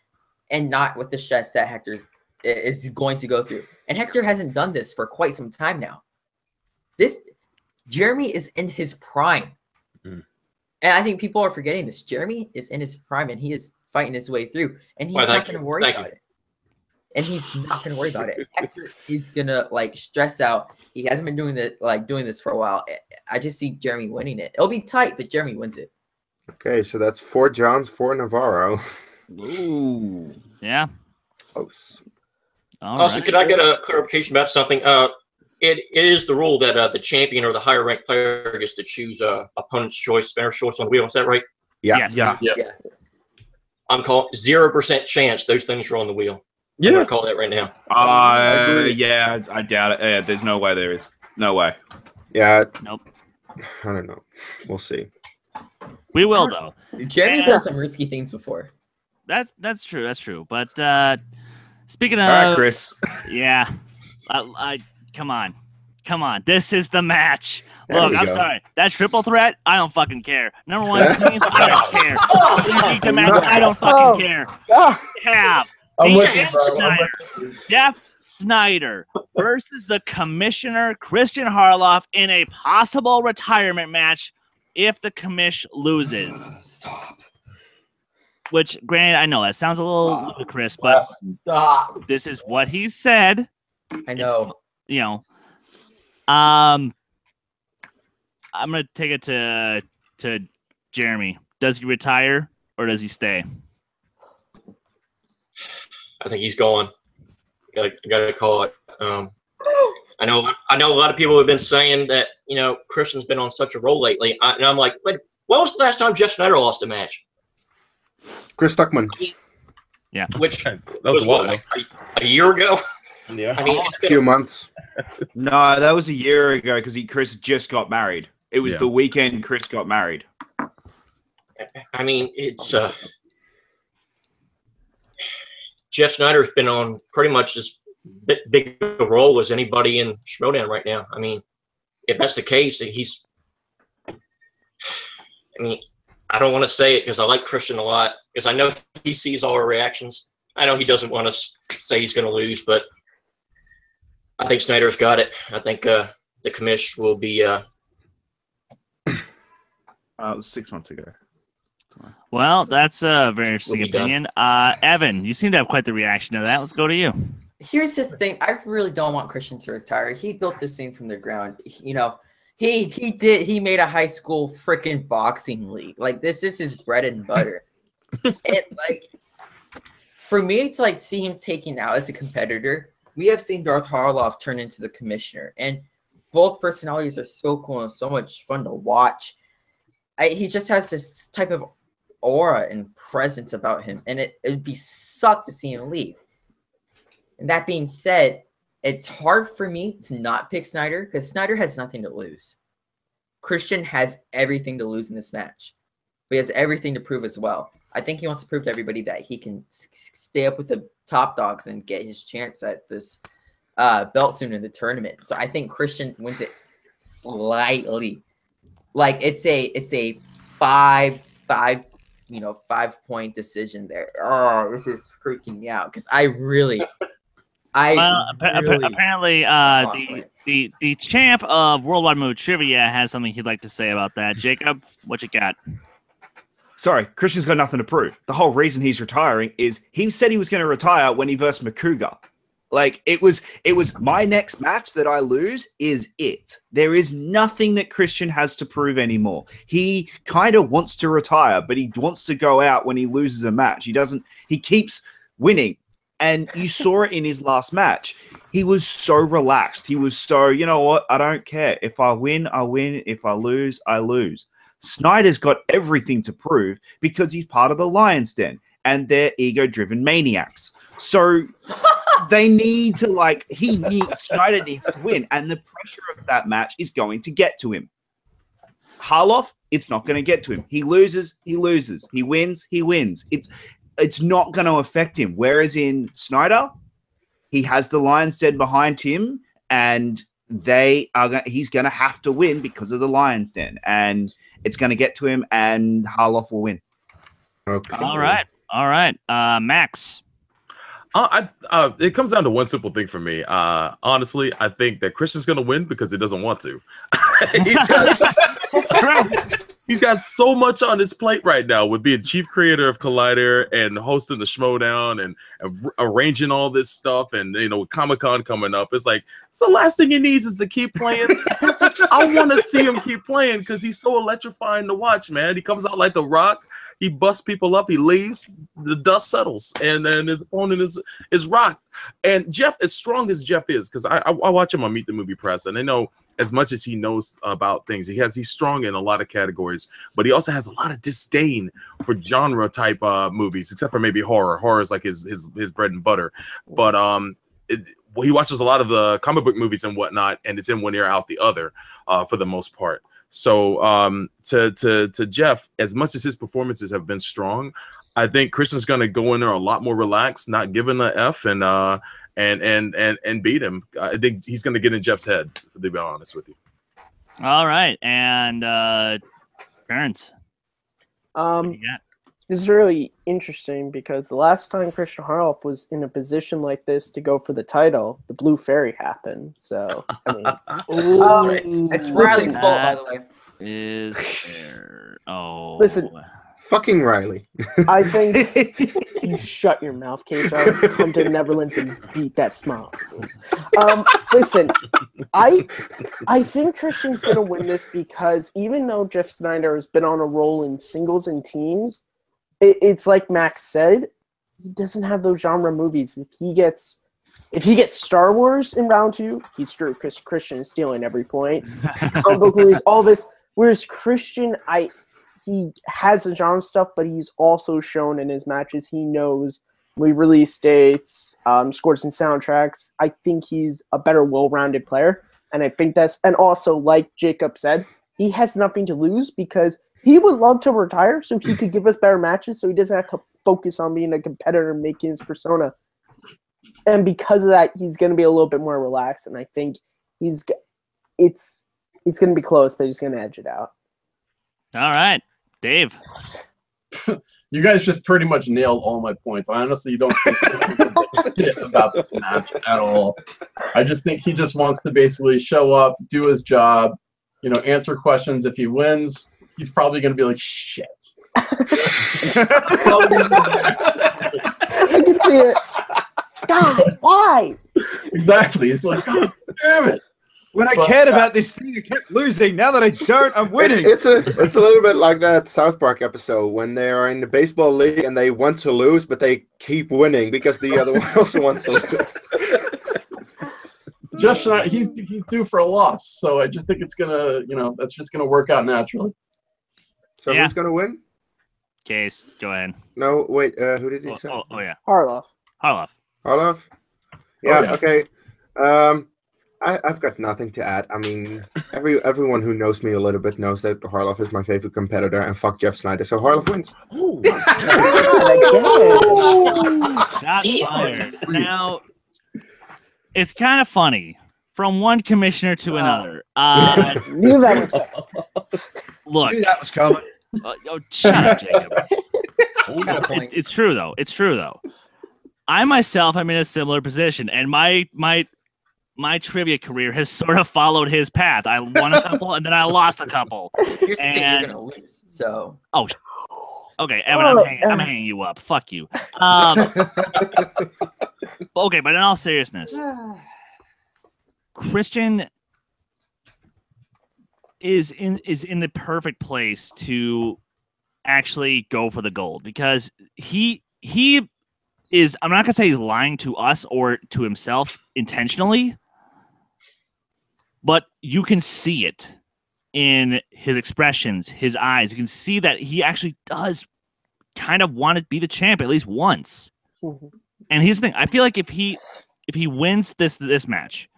Speaker 3: and not with the stress that Hector is going to go through. And Hector hasn't done this for quite some time now. Jeremy is in his prime. And I think people are forgetting this. Jeremy is in his prime, and he is fighting his way through, and he's not going to worry about it. And he's not going to worry about it. Hector is going to stress out. He hasn't been doing this for a while. I just see Jeremy winning it. It'll be tight, but Jeremy wins it.
Speaker 8: Okay, so that's 4 Johns, 4 Navarro.
Speaker 6: Ooh.
Speaker 1: Yeah.
Speaker 8: Close.
Speaker 4: Also, could I get a clarification about something? It is the rule that the champion or the higher ranked player gets to choose opponent's choice, spinner's choice on the wheel. Is that right?
Speaker 8: Yeah.
Speaker 1: Yeah.
Speaker 4: I'm calling 0% chance those things are on the wheel. I'm gonna call that right now.
Speaker 6: Yeah, I doubt it. Yeah, there's no way there is. No way.
Speaker 8: Yeah.
Speaker 1: Nope.
Speaker 8: I don't know. We'll see.
Speaker 1: We will though.
Speaker 3: Jeremy's done some risky things before.
Speaker 1: That's true. That's true. But speaking of,
Speaker 6: all right, Chris.
Speaker 1: Yeah, I come on. This is the match. Look, I'm sorry. That triple threat, I don't fucking care. Number 1 teams, I don't care. I don't fucking care.
Speaker 2: I'm with you,
Speaker 1: Jeff
Speaker 2: bro. I'm
Speaker 1: Snyder.
Speaker 2: with you.
Speaker 1: Jeff Snyder versus the commissioner, Kristian Harloff, in a possible retirement match if the commish loses.
Speaker 3: Stop.
Speaker 1: Which, granted, I know that sounds a little ludicrous, but
Speaker 3: Stop.
Speaker 1: this is what he said.
Speaker 3: I know.
Speaker 1: You know, I'm gonna take it to Jeremy. Does he retire or does he stay?
Speaker 4: I think he's going. Gotta call it. I know a lot of people have been saying that, you know, Kristian's been on such a roll lately. And I'm like, wait, when was the last time Jeff Snyder lost a match?
Speaker 8: Chris Tuckman.
Speaker 1: Yeah.
Speaker 4: Which
Speaker 5: That was a while ago.
Speaker 4: a year ago?
Speaker 5: Yeah.
Speaker 4: I mean, it's
Speaker 8: A
Speaker 4: been
Speaker 8: few months.
Speaker 6: No, that was a year ago because Chris just got married. It was
Speaker 5: Yeah.
Speaker 6: the weekend Chris got married.
Speaker 4: I mean, it's Jeff Snyder's been on pretty much as big a role as anybody in Schmoedown right now. I mean, if that's the case, he's. I mean, I don't want to say it because I like Kristian a lot because I know he sees all our reactions. I know he doesn't want us to say he's going to lose, but I think Snyder's got it. I think the commish will be.
Speaker 6: It was 6 months ago.
Speaker 1: Well, that's a very interesting
Speaker 4: We'll be done.
Speaker 1: opinion. Evan, you seem to have quite the reaction to that. Let's go to you.
Speaker 3: Here's the thing. I really don't want Kristian to retire. He built this thing from the ground. You know, he made a high school freaking boxing league. Like, this is his bread and butter. And like, for me, it's like seeing him taken out as a competitor. We have seen Darth Harloff turn into the commissioner, and both personalities are so cool and so much fun to watch. He just has this type of aura and presence about him, and it'd be sucked to see him leave. And that being said, it's hard for me to not pick Snyder because Snyder has nothing to lose. Kristian has everything to lose in this match. But he has everything to prove as well. I think he wants to prove to everybody that he can stay up with the top dogs and get his chance at this belt soon in the tournament. So I think Kristian wins it slightly. Like, it's a 5-point decision there. Oh, this is freaking me out because apparently
Speaker 1: the champ of Worldwide Move Trivia has something he'd like to say about that. Jacob, what you got?
Speaker 6: Sorry, Kristian's got nothing to prove. The whole reason he's retiring is he said he was going to retire when he versed Makuga. Like, it was my next match that I lose is it. There is nothing that Kristian has to prove anymore. He kind of wants to retire, but he wants to go out when he loses a match. He keeps winning. And you saw it in his last match. He was so relaxed. He was so, you know what? I don't care. If I win, I win. If I lose, I lose. Snyder's got everything to prove because he's part of the Lion's Den and they're ego-driven maniacs. So they need to, Snyder needs to win, and the pressure of that match is going to get to him. Harloff, it's not going to get to him. He loses, he loses. He wins, he wins. It's not going to affect him. Whereas in Snyder, he has the Lion's Den behind him, and he's going to have to win because of the Lion's Den, and it's going to get to him, and Harloff will win.
Speaker 8: Okay.
Speaker 1: All right. Max.
Speaker 5: It comes down to one simple thing for me. Honestly, I think that Kristian's going to win because he doesn't want to. He's got so much on his plate right now with being chief creator of Collider and hosting the Schmoedown and arranging all this stuff, and with Comic-Con coming up. It's like, the last thing he needs is to keep playing. I want to see him keep playing because he's so electrifying to watch, man. He comes out like The Rock. He busts people up. He leaves. The dust settles, and then his opponent is rocked. And Jeff, as strong as Jeff is, because I watch him on Meet the Movie Press, and I know as much as he knows about things, he's strong in a lot of categories, but he also has a lot of disdain for genre type movies, except for maybe horror. Horror is like his bread and butter. But he watches a lot of the comic book movies and whatnot, and it's in one ear out the other for the most part. So to Jeff, as much as his performances have been strong, I think Kristian's going to go in there a lot more relaxed, not giving an F, and beat him. I think he's going to get in Jeff's head, to be honest with you.
Speaker 1: All right, and parents.
Speaker 7: I This is really interesting because the last time Kristian Harloff was in a position like this to go for the title, the Blue Fairy happened. So, I mean,
Speaker 3: It's Riley's fault, by the way.
Speaker 1: Is there? Oh,
Speaker 7: Listen.
Speaker 8: Fucking Riley.
Speaker 7: I think you shut your mouth, Kees. I'll come to the Netherlands and beat that smile. Listen, I think Christian's going to win this because even though Jeff Snyder has been on a roll in singles and teams, it's like Max said, he doesn't have those genre movies. If he gets Star Wars in round 2, he's screwed. Christian is stealing every point. All this. Whereas Christian, he has the genre stuff, but he's also shown in his matches he knows release dates, scores and soundtracks. I think he's a better, well-rounded player, and I think and also, like Jacob said, he has nothing to lose because he would love to retire so he could give us better matches so he doesn't have to focus on being a competitor and making his persona. And because of that, he's going to be a little bit more relaxed, and I think it's going to be close, but he's going to edge it out.
Speaker 1: All right. Dave.
Speaker 2: You guys just pretty much nailed all my points. I honestly don't think about this match at all. I just think he just wants to basically show up, do his job, answer questions. If he wins, he's probably going to be like, shit. I
Speaker 7: can see it. God, why?
Speaker 2: Exactly. It's like, God damn it.
Speaker 6: When I cared about this thing, I kept losing. Now that I don't, I'm winning.
Speaker 8: It's a little bit like that South Park episode when they are in the baseball league and they want to lose, but they keep winning because the other one also wants to lose.
Speaker 2: Jeff Schneider, he's due for a loss, so I just think it's gonna, that's just gonna work out naturally.
Speaker 8: So who's gonna win?
Speaker 1: Kees, go ahead.
Speaker 8: No, wait. Who did he say?
Speaker 1: Oh yeah,
Speaker 7: Harloff.
Speaker 8: Harloff. Yeah. Okay. I've got nothing to add. I mean, everyone who knows me a little bit knows that Harloff is my favorite competitor, and fuck Jeff Snyder, so Harloff wins.
Speaker 1: Shots fired. Now, it's kind of funny from one commissioner to another.
Speaker 7: Knew that was coming.
Speaker 1: Look,
Speaker 6: Knew that was coming.
Speaker 1: Shut up, Jacob. It's true though. I myself am in a similar position, and my trivia career has sort of followed his path. I won a couple, and then I lost a couple.
Speaker 3: Here's the thing, you're gonna lose. So.
Speaker 1: Oh, okay, Evan, I'm hanging you up. Fuck you. Okay, but in all seriousness, Kristian is in the perfect place to actually go for the gold because he is. I'm not gonna say he's lying to us or to himself intentionally. But you can see it in his expressions, his eyes. You can see that he actually does kind of want to be the champ at least once. Mm-hmm. And here's the thing. I feel like if he wins this match,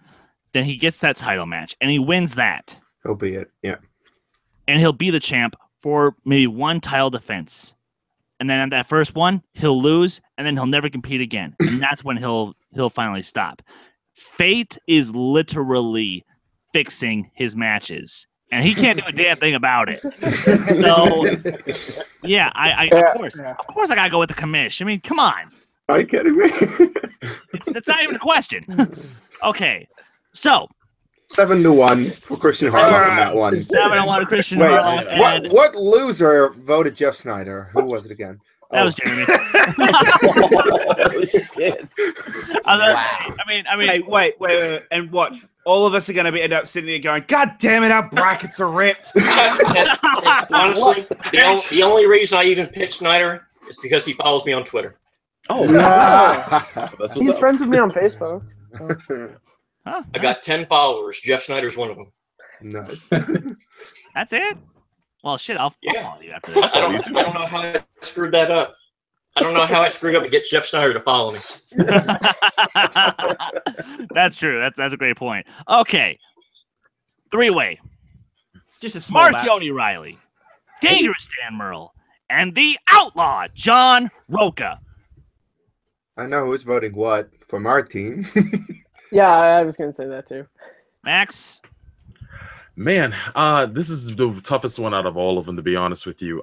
Speaker 1: then he gets that title match. And he wins that.
Speaker 8: He'll be it, yeah.
Speaker 1: And he'll be the champ for maybe one title defense. And then at that first one, he'll lose, and then he'll never compete again. And that's when he'll finally stop. Fate is literally fixing his matches, and he can't do a damn thing about it. So, yeah, of course, I gotta go with the commish. I mean, come on.
Speaker 8: Are you kidding me?
Speaker 1: It's not even a question. Okay, so
Speaker 8: 7-1 for Kristian Harloff on that one.
Speaker 1: 7-1 Kristian Harloff.
Speaker 8: What loser voted Jeff Snyder? Who was it again?
Speaker 1: That was Jeremy.
Speaker 6: Holy shit!
Speaker 1: Wow. I mean.
Speaker 6: Hey, wait, and watch. All of us are going to end up sitting there going, "God damn it, our brackets are ripped."
Speaker 4: Honestly, the only reason I even picked Snyder is because he follows me on Twitter.
Speaker 6: Oh,
Speaker 7: he's friends with me on Facebook.
Speaker 1: Huh,
Speaker 4: I got 10 followers. Jeff Snyder's one of them.
Speaker 8: Nice.
Speaker 1: That's it. Well, shit, I'll follow you after this.
Speaker 4: I don't know how I screwed that up. I don't know how I screwed up to get Jeff Snyder to follow me.
Speaker 1: That's true. That's a great point. Okay. 3-way.
Speaker 6: Just a small
Speaker 1: Mark Yoni Riley, Dangerous Dan Merle, and the Outlaw John Roca.
Speaker 8: I know who's voting what from our team.
Speaker 7: Yeah, I was going to say that too.
Speaker 1: Max?
Speaker 5: Man, this is the toughest one out of all of them, to be honest with you.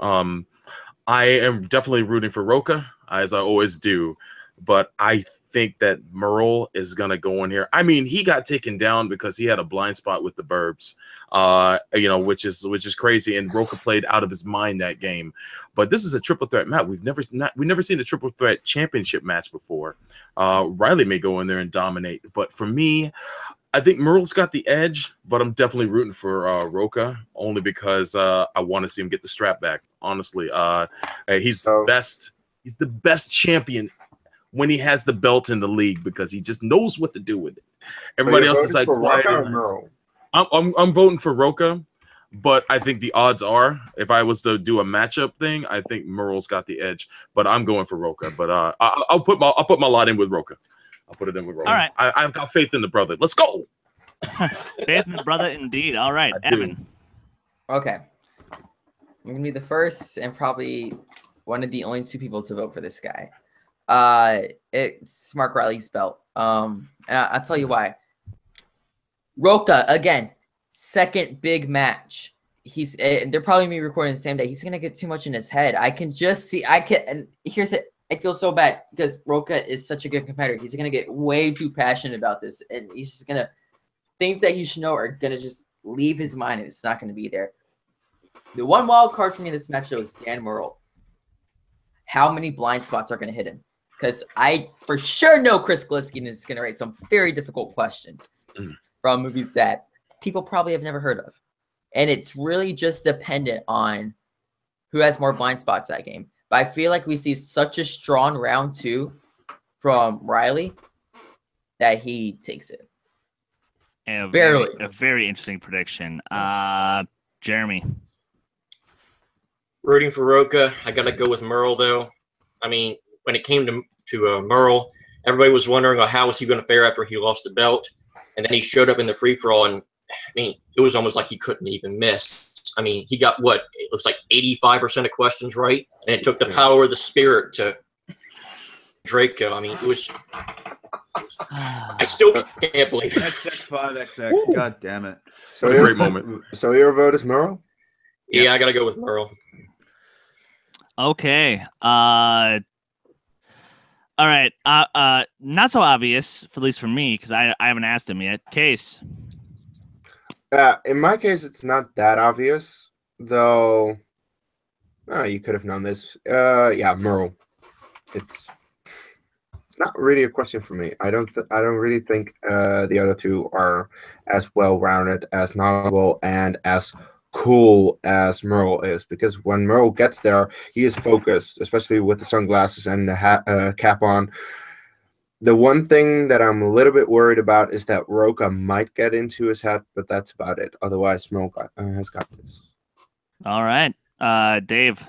Speaker 5: I am definitely rooting for Roka, as I always do. But I think that Merle is going to go in here. I mean, he got taken down because he had a blind spot with the Burbs, which is crazy. And Roka played out of his mind that game. But this is a triple threat match. We've never seen a triple threat championship match before. Riley may go in there and dominate. But for me, I think Merle's got the edge, but I'm definitely rooting for Roka only because I want to see him get the strap back. Honestly, he's the best. He's the best champion when he has the belt in the league because he just knows what to do with it. Everybody else is like quiet. I'm voting for Roka, but I think the odds are, if I was to do a matchup thing, I think Merle's got the edge. But I'm going for Roka. But I'll put my lot in with Roka. I'll put it in with Roka.
Speaker 1: All right.
Speaker 5: I've got faith in the brother. Let's go.
Speaker 1: Faith in the brother, indeed. All right, Evan.
Speaker 3: Okay. I'm gonna be the first and probably one of the only two people to vote for this guy. It's Mark Riley's belt. And I'll tell you why. Roka, again, second big match. They're probably gonna be recording the same day. He's gonna get too much in his head. I can just see. And here's it. I feel so bad because Roka is such a good competitor. He's gonna get way too passionate about this, and he's just gonna things that he should know are gonna just leave his mind, and it's not gonna be there. The one wild card for me in this match though is Dan Murrell. How many blind spots are gonna hit him? Because I for sure know Chris Gliskin is gonna write some very difficult questions from movies that people probably have never heard of, and it's really just dependent on who has more blind spots that game. But I feel like we see such a strong round 2 from Riley that he takes it.
Speaker 1: A
Speaker 3: Barely.
Speaker 1: A very interesting prediction. Jeremy.
Speaker 4: Rooting for Roka. I got to go with Merle, though. I mean, when it came to Merle, everybody was wondering how was he going to fare after he lost the belt. And then he showed up in the free-for-all, and, I mean, it was almost like he couldn't even miss. I mean, he got what? It looks like 85% of questions right, and it took the power of the spirit to Draco. I mean, it was. I still can't believe it.
Speaker 6: XX5XX. God damn it!
Speaker 8: So
Speaker 5: What a great moment.
Speaker 8: So your vote is Merle?
Speaker 4: Yeah, I got to go with Merle.
Speaker 1: Okay. All right. Not so obvious, at least for me, because I haven't asked him yet. Kees.
Speaker 8: In my case, it's not that obvious, though. You could have known this. Yeah, Merle. It's not really a question for me. I don't really think the other two are as well-rounded, as knowledgeable, and as cool as Merle is. Because when Merle gets there, he is focused, especially with the sunglasses and the cap on. The one thing that I'm a little bit worried about is that Roka might get into his head, but that's about it. Otherwise, Merle has got this.
Speaker 1: All right. Dave.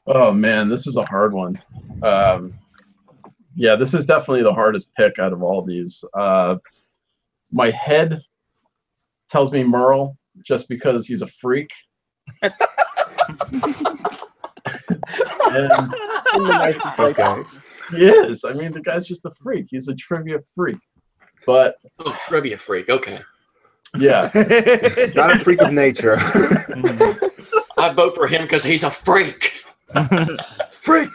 Speaker 2: Oh man, this is a hard one. Yeah, this is definitely the hardest pick out of all these. My head tells me Merle just because he's a freak. And,
Speaker 8: Okay.
Speaker 2: he is. I mean, the guy's just a freak. He's a trivia freak. But
Speaker 4: Oh, trivia freak. Okay.
Speaker 2: yeah,
Speaker 8: Not a freak of nature.
Speaker 4: I vote for him because he's a freak.
Speaker 8: Freak!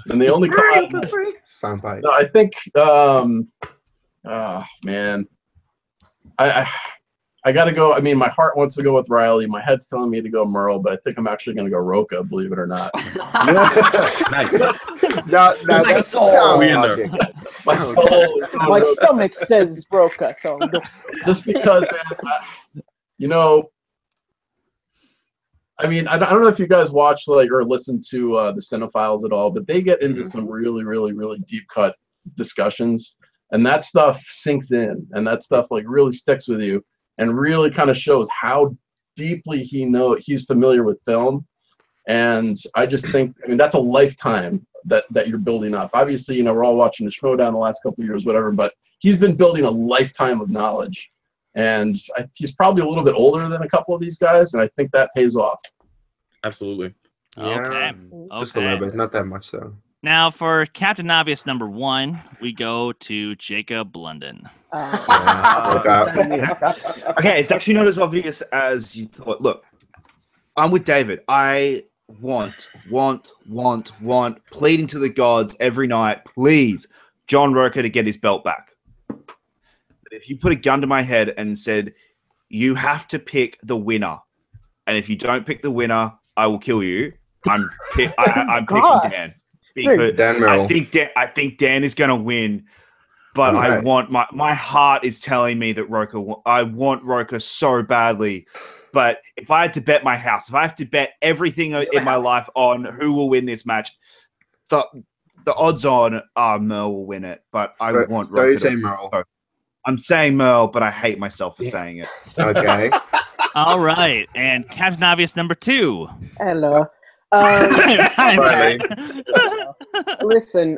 Speaker 2: and the only
Speaker 8: Soundbite.
Speaker 2: no, I think man, I got to go. I mean, my heart wants to go with Riley. My head's telling me to go Merle, but I think I'm actually going to go Roka, believe it or not.
Speaker 5: Nice.
Speaker 8: Now
Speaker 3: My
Speaker 8: that's
Speaker 3: soul.
Speaker 8: sound
Speaker 5: We in
Speaker 8: logic.
Speaker 2: My soul is going
Speaker 7: My
Speaker 2: Roka.
Speaker 7: stomach says Roka, so I'm going.
Speaker 2: Just because, you know, I mean, I don't know if you guys watch or listen to the Cinephiles at all, but they get into some really, really, really deep cut discussions, and that stuff sinks in, and that stuff really sticks with you, and really kind of shows how deeply he's familiar with film. And I just think, I mean, that's a lifetime that you're building up. Obviously, we're all watching the Schmoedown the last couple of years, whatever, but he's been building a lifetime of knowledge. And he's probably a little bit older than a couple of these guys, and I think that pays off.
Speaker 5: Absolutely.
Speaker 1: Okay.
Speaker 8: Just a little bit, not that much though.
Speaker 1: Now for Captain Obvious number 1, we go to Jacob London.
Speaker 6: Okay, it's actually not as obvious as you thought. Look, I'm with David. I pleading to the gods every night, please, John Roker to get his belt back. But if you put a gun to my head and said, you have to pick the winner, and if you don't pick the winner, I will kill you, I'm picking Dan. Because I think Dan is going to win, but I want my heart is telling me that I want Roker so badly. But if I had to bet my house, if I have to bet everything in my life on who will win this match, the odds on Merle will win it. But I want Roker.
Speaker 8: So you say Merle?
Speaker 6: So I'm saying Merle, but I hate myself for saying it.
Speaker 8: Okay.
Speaker 1: All right, and Captain Obvious number 2.
Speaker 7: Hello.
Speaker 1: Hi.
Speaker 7: Listen,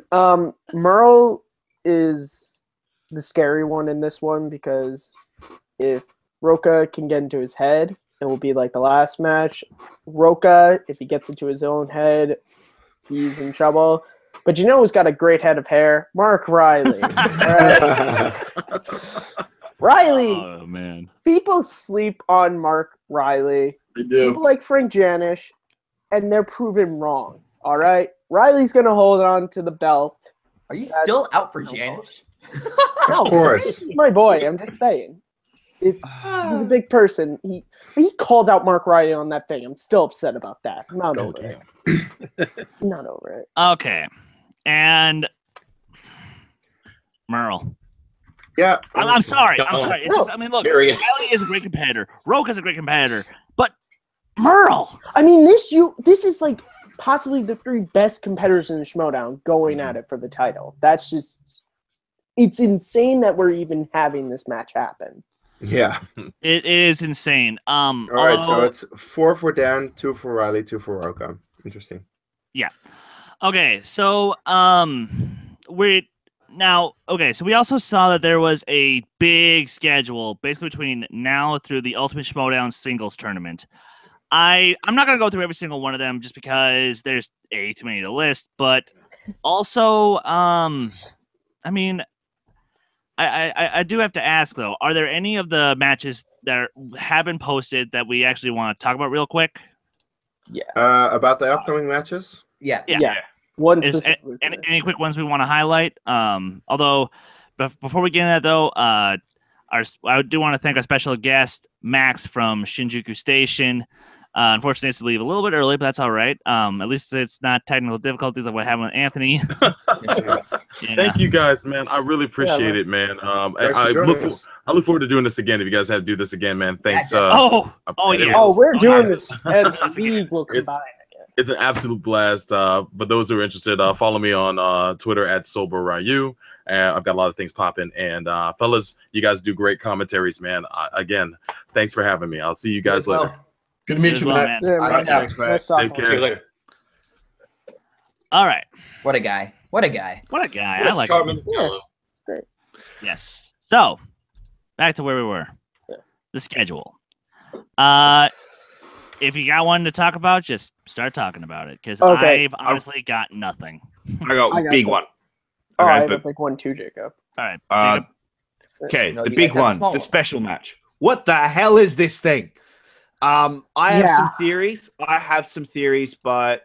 Speaker 7: Merle is the scary one in this one because if Roka can get into his head, it will be like the last match. Roka, if he gets into his own head, he's in trouble. But you know who's got a great head of hair? Mark Riley. Right? Riley.
Speaker 1: Oh, man.
Speaker 7: People sleep on Mark Riley.
Speaker 2: They do.
Speaker 7: People like Frank Janish, and they're proven wrong. All right? Riley's going to hold on to the belt.
Speaker 3: Are you still out for Janish?
Speaker 7: No,
Speaker 8: Of course.
Speaker 7: he's my boy. I'm just saying. He's a big person. He called out Mark Riley on that thing. I'm still upset about that. I'm not over it. Not over it.
Speaker 1: Okay. And Merle.
Speaker 8: Yeah.
Speaker 1: I'm sorry. It's just, I mean, look,
Speaker 4: Here he
Speaker 1: Riley
Speaker 4: is.
Speaker 1: is a great competitor. Roka's a great competitor. But Merle.
Speaker 7: I mean, this is like possibly the 3 best competitors in the Schmoedown going at it for the title. That's just, it's insane that we're even having this match happen.
Speaker 8: Yeah.
Speaker 1: It is insane.
Speaker 8: All right, so it's 4 for Dan, 2 for Riley, 2 for Roka. Interesting.
Speaker 1: Yeah. Okay, so so we also saw that there was a big schedule basically between now through the Ultimate Schmoedown singles tournament. I'm not gonna go through every single one of them just because there's too many to list, but also I mean I do have to ask though, are there any of the matches that have been posted that we actually want to talk about real quick?
Speaker 7: Yeah.
Speaker 8: About the upcoming matches?
Speaker 3: Yeah.
Speaker 7: One
Speaker 1: Is
Speaker 7: specifically.
Speaker 1: any quick ones we want to highlight? Although before we get into that though, I do want to thank our special guest Max from Shinjuku Station. Unfortunately, it's to leave a little bit early, but that's all right. At least it's not technical difficulties like what happened with Anthony.
Speaker 5: Thank you guys, man. I really appreciate it, man. I look forward to doing this again. If you guys have to do this again, man, thanks.
Speaker 1: Yeah.
Speaker 7: We're doing this, and we will combine.
Speaker 5: It's an absolute blast. For those who are interested, follow me on Twitter at SoberRyu. I've got a lot of things popping. And fellas, you guys do great commentaries, man. Again, thanks for having me. I'll see you guys later.
Speaker 2: Good to meet you, Max.
Speaker 7: Yeah,
Speaker 8: Thanks, man.
Speaker 5: Take care.
Speaker 4: See you later.
Speaker 1: All right.
Speaker 3: What a guy. What a guy.
Speaker 1: What a guy. I like
Speaker 4: Charming
Speaker 1: him.
Speaker 4: fellow.
Speaker 1: Yes. So, back to where we were. The schedule. If you got one to talk about, just start talking about it. Because I've honestly got nothing.
Speaker 6: I got a big one.
Speaker 7: Oh,
Speaker 6: Okay,
Speaker 7: I have
Speaker 6: but-
Speaker 7: like 1, 2, Jacob.
Speaker 1: All right. Jacob.
Speaker 6: Okay,
Speaker 3: No,
Speaker 6: the
Speaker 3: you
Speaker 6: big
Speaker 3: guys have
Speaker 6: one,
Speaker 3: small
Speaker 6: the
Speaker 3: ones.
Speaker 6: special match. What the hell is this thing? I have some theories. But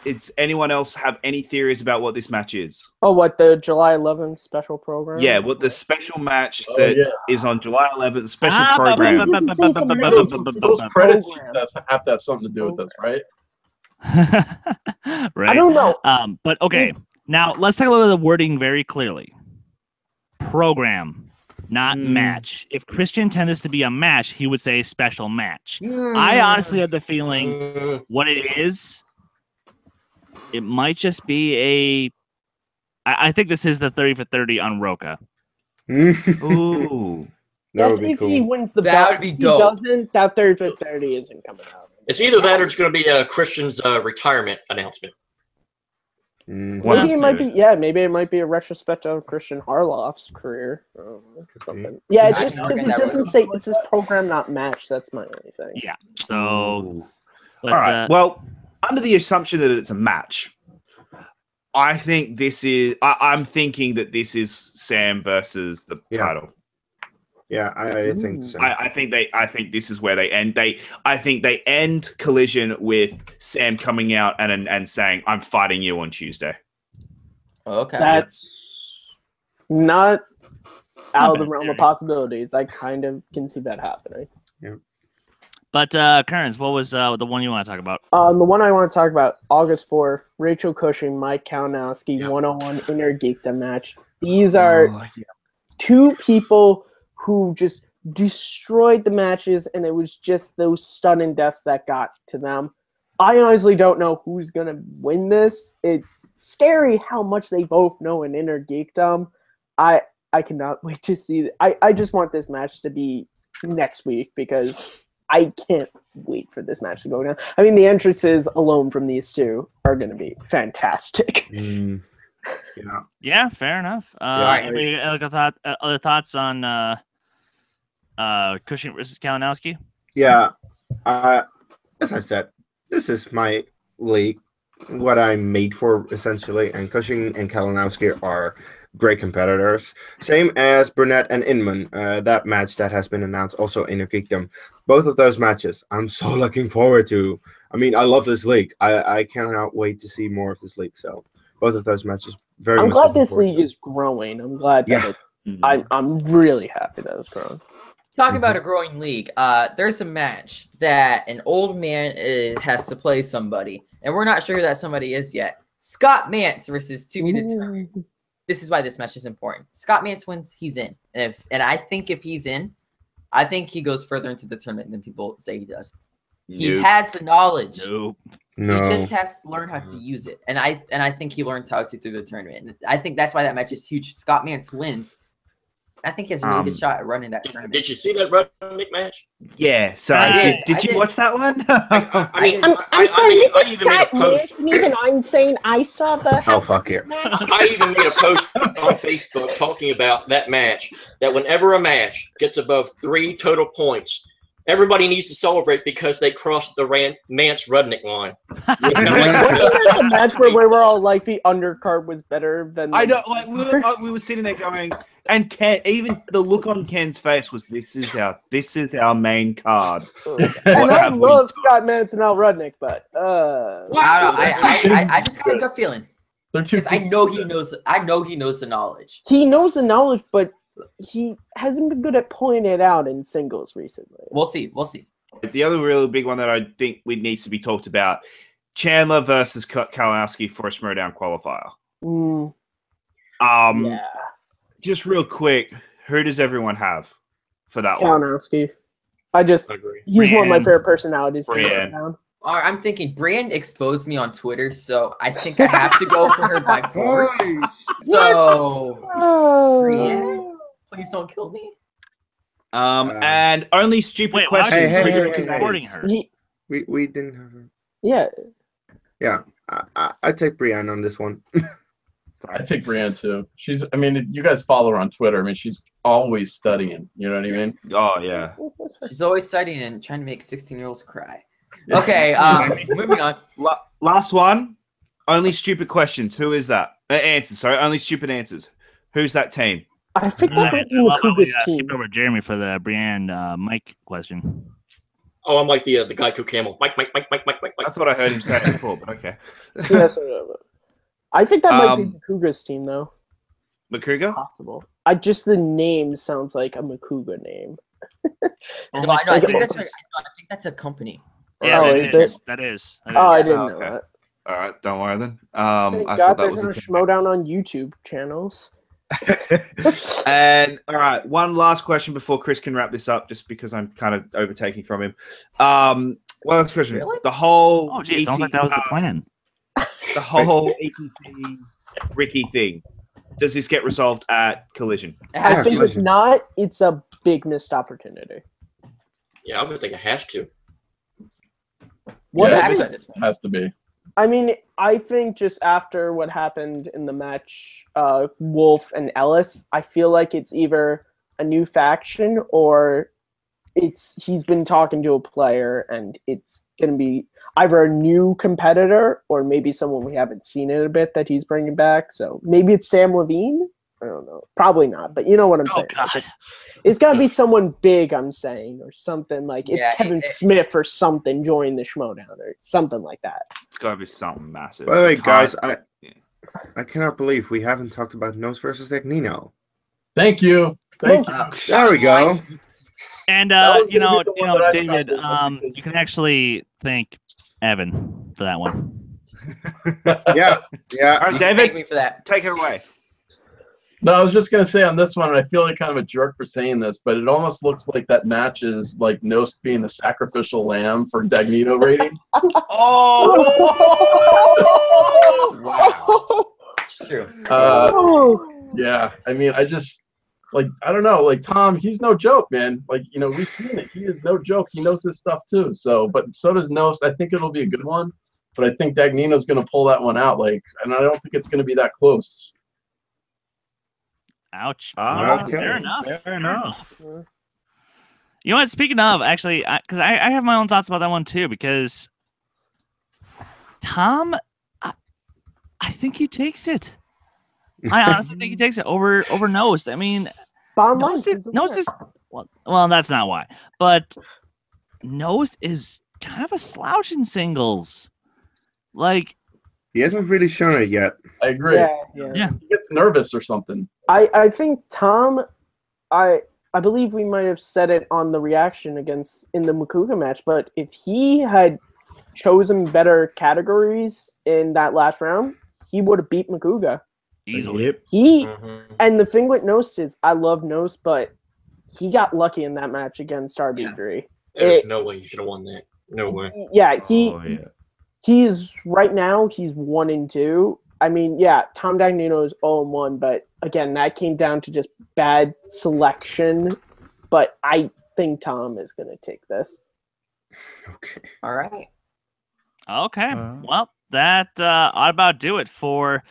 Speaker 6: does anyone else have any theories about what this match is?
Speaker 7: Oh, what, the July 11th special program?
Speaker 6: Yeah, what the special match that is on July 11th, the special
Speaker 1: Ah,
Speaker 6: program.
Speaker 2: Those credits have to have something to do with this, right?
Speaker 1: Right.
Speaker 7: I don't know.
Speaker 1: But okay. Now let's take a look at the wording very clearly. Program, not match. If Kristian intended this to be a match, he would say special match. I honestly have the feeling what it is. It might just be I think this is the 30 for 30 on Roka.
Speaker 6: Ooh.
Speaker 7: That's if he wins the
Speaker 3: That
Speaker 7: belt.
Speaker 3: would be
Speaker 7: If he
Speaker 3: dope.
Speaker 7: doesn't, that 30 for 30 isn't coming out.
Speaker 4: It's either that or it's going to be Christian's retirement announcement.
Speaker 7: Maybe it might be. Yeah, maybe it might be a retrospective of Kristian Harloff's career. Something. Yeah, it's just because it doesn't say it's his program, not match. That's my only thing.
Speaker 1: Yeah. So, but,
Speaker 6: all right. Well, under the assumption that it's a match, I think this is. I'm thinking that this is Sam versus the title.
Speaker 8: Yeah, I think the same.
Speaker 6: I think this is where they end. I think they end Collision with Sam coming out and saying, "I'm fighting you on Tuesday."
Speaker 3: Okay.
Speaker 7: That's not out of the
Speaker 1: bad
Speaker 7: realm
Speaker 1: theory.
Speaker 7: of possibilities. I kind of can see that happening.
Speaker 1: But Kearns, what was the one you want to talk about?
Speaker 7: The one I want to talk about, August 4th, Rachel Cushing, Mike Kalinowski,
Speaker 4: Yeah.
Speaker 7: 101 Inner Geekdom match. These are two people who just destroyed the matches, and it was just those sudden deaths that got to them. I honestly don't know who's going to win this. It's scary how much they both know in Inner Geekdom. I cannot wait to see it. I just want this match to be next week because I can't wait for this match to go down. I mean, the entrances alone from these two are going to be fantastic.
Speaker 8: Yeah.
Speaker 1: Yeah, fair enough. Anybody other thoughts on Cushing versus Kalinowski?
Speaker 8: Yeah. As I said, this is my league, what I'm made for, essentially. And Cushing and Kalinowski are great competitors. Same as Burnett and Inman, that match that has been announced also in a Geekdom. Both of those matches, I'm so looking forward to. I mean, I love this league. I cannot wait to see more of this league. So both of those matches, very
Speaker 7: I'm
Speaker 8: much
Speaker 7: glad
Speaker 8: looking
Speaker 7: this
Speaker 8: forward
Speaker 7: league
Speaker 8: to.
Speaker 7: is growing. I'm glad that
Speaker 8: Yeah.
Speaker 7: I'm really happy that it's growing.
Speaker 3: Talking about a growing league, there's a match that an old man has to play somebody, and we're not sure who that somebody is yet. Scott Mance versus to be determined. This is why this match is important. Scott Mance wins, he's in. And I think if he's in, I think he goes further into the tournament than people say he does. He has the knowledge.
Speaker 1: Nope.
Speaker 8: No.
Speaker 3: He just has to learn how to use it. And I think he learns how to through the tournament. And I think that's why that match is huge. Scott Mance wins. I think he has a really good shot at running that tournament.
Speaker 4: Did you see that Rudnick match?
Speaker 6: Yeah. Sorry. Did you watch that one?
Speaker 7: I'm sorry, this is Scott Mance, and even I'm saying I saw the
Speaker 8: Oh, fuck you.
Speaker 4: I even made a post on Facebook talking about that match, that whenever a match gets above 3 total points, everybody needs to celebrate because they crossed the Mance-Rudnick line. It's kinda
Speaker 7: Wasn't the match where we were all like the undercard was better than
Speaker 6: I know, like we were sitting there going, and Ken, even the look on Ken's face was, "This is our main card."
Speaker 7: And I love Scott Mance and Al Rudnick, but
Speaker 3: I just got a gut feeling.
Speaker 2: They're two.
Speaker 3: Because I know he knows the knowledge.
Speaker 7: he knows the knowledge, but he hasn't been good at pointing it out in singles recently.
Speaker 3: We'll see.
Speaker 6: The other really big one that I think needs to be talked about: Chandler versus Kalinowski for a Schmoedown qualifier.
Speaker 7: Yeah,
Speaker 6: Just real quick, who does everyone have for that one?
Speaker 7: Kalinowski. He's one of my favorite personalities. to
Speaker 6: Brienne.
Speaker 7: put down.
Speaker 3: I'm thinking Brienne exposed me on Twitter, so I think I have to go for her by force. So, Brienne, please don't kill me.
Speaker 6: And only stupid
Speaker 1: Wait, why
Speaker 6: questions.
Speaker 1: are
Speaker 8: Hey,
Speaker 1: you
Speaker 8: hey,
Speaker 1: supporting
Speaker 8: hey.
Speaker 1: her?
Speaker 8: We didn't have her.
Speaker 7: Yeah,
Speaker 8: Yeah. I take Brienne on this one.
Speaker 2: I take Brienne too. I mean, you guys follow her on Twitter. I mean, she's always studying. You know what I mean?
Speaker 6: Oh yeah.
Speaker 3: She's always studying and trying to make 16-year-olds cry. Okay, moving on.
Speaker 6: Last one. Only stupid questions. Who is that? Answers. Sorry, only stupid answers. Who's that team?
Speaker 7: I think that might be
Speaker 1: I'll
Speaker 7: Makuga's team.
Speaker 1: skip over Jeremy for the Brienne Mike question.
Speaker 4: Oh, I'm like the Geico camel. Mike.
Speaker 6: I thought I heard him say it before, but okay.
Speaker 7: Yes, I think that might be Makuga's team, though.
Speaker 6: Makuga?
Speaker 7: Possible. Just the name sounds like a Makuga name.
Speaker 3: No, I think that's a company.
Speaker 1: Yeah,
Speaker 7: Oh,
Speaker 1: that
Speaker 7: is
Speaker 1: is. That is.
Speaker 7: Oh, I didn't know
Speaker 6: okay.
Speaker 7: that.
Speaker 6: All right, don't worry then.
Speaker 7: Thank
Speaker 6: I
Speaker 7: God
Speaker 6: thought that
Speaker 7: they're
Speaker 6: was
Speaker 7: going
Speaker 6: a
Speaker 7: to
Speaker 6: team.
Speaker 7: Schmoedown on YouTube channels.
Speaker 6: And all right, one last question before Chris can wrap this up, just because I'm kind of overtaking from him. One last question.
Speaker 3: Really?
Speaker 6: The whole
Speaker 1: Oh, geez, sounds like that was the plan.
Speaker 6: the whole ETC Ricky thing. Does this get resolved at Collision?
Speaker 3: It
Speaker 7: I
Speaker 3: has
Speaker 7: think
Speaker 3: to.
Speaker 7: if not, it's a big missed opportunity.
Speaker 4: Yeah, I would think it has to.
Speaker 7: What
Speaker 2: Yeah,
Speaker 3: happens
Speaker 2: it
Speaker 3: at this point?
Speaker 2: has to be.
Speaker 7: I mean, I think just after what happened in the match, Wolf and Ellis, I feel like it's either a new faction or he's been talking to a player and it's going to be either a new competitor or maybe someone we haven't seen in a bit that he's bringing back. So maybe it's Sam Levine. I don't know. Probably not, but you know what I'm saying.
Speaker 1: God.
Speaker 7: Like, it's got to be someone big, I'm saying, or something like it's Kevin Smith or something joining the Schmoedown or something like that.
Speaker 6: It's got to be something massive.
Speaker 8: By the way, guys, I cannot believe we haven't talked about Nose versus Dagnino.
Speaker 2: Thank you. Thank you.
Speaker 8: There we go.
Speaker 1: And
Speaker 2: you know,
Speaker 1: David, you can actually thank Evan for that one.
Speaker 8: Yeah.
Speaker 6: All right, David,
Speaker 3: Thank me for that.
Speaker 6: take it away.
Speaker 2: No, I was just gonna say on this one, and I feel like kind of a jerk for saying this, but it almost looks like that match is like Nost being the sacrificial lamb for Dagnino rating.
Speaker 6: Wow.
Speaker 3: It's true.
Speaker 2: Yeah, I mean, I don't know, like Tom, he's no joke, man. Like, you know, we've seen it. He is no joke. He knows his stuff too. So, but so does Nost. I think it'll be a good one, but I think Dagnino's gonna pull that one out. Like, and I don't think it's gonna be that close.
Speaker 1: Ouch.
Speaker 8: Okay.
Speaker 1: Fair enough.
Speaker 6: Fair enough.
Speaker 1: You know what? Speaking of, actually, because I have my own thoughts about that one too, because Tom, I think he takes it. I honestly think he takes it over Nost. I mean,
Speaker 7: Bottom line,
Speaker 1: Nost is well, that's not why, but Nost is kind of a slouch in singles. Like,
Speaker 8: He hasn't really shown it yet.
Speaker 2: I agree.
Speaker 1: Yeah.
Speaker 2: He gets nervous or something.
Speaker 7: I think Tom, I believe we might have said it on the reaction in the Makuga match, but if he had chosen better categories in that last round, he would have beat Makuga
Speaker 1: easily.
Speaker 6: Yep.
Speaker 7: And the thing with Nost is, I love Nost, but he got lucky in that match against RB3.
Speaker 4: There's no way he should have won that. No way.
Speaker 7: Yeah, he's right now he's 1-2. I mean, yeah, Tom Dagnino is 0-1, but again, that came down to just bad selection. But I think Tom is going to take this.
Speaker 8: Okay.
Speaker 3: All right.
Speaker 1: Okay. Well, that ought about do it for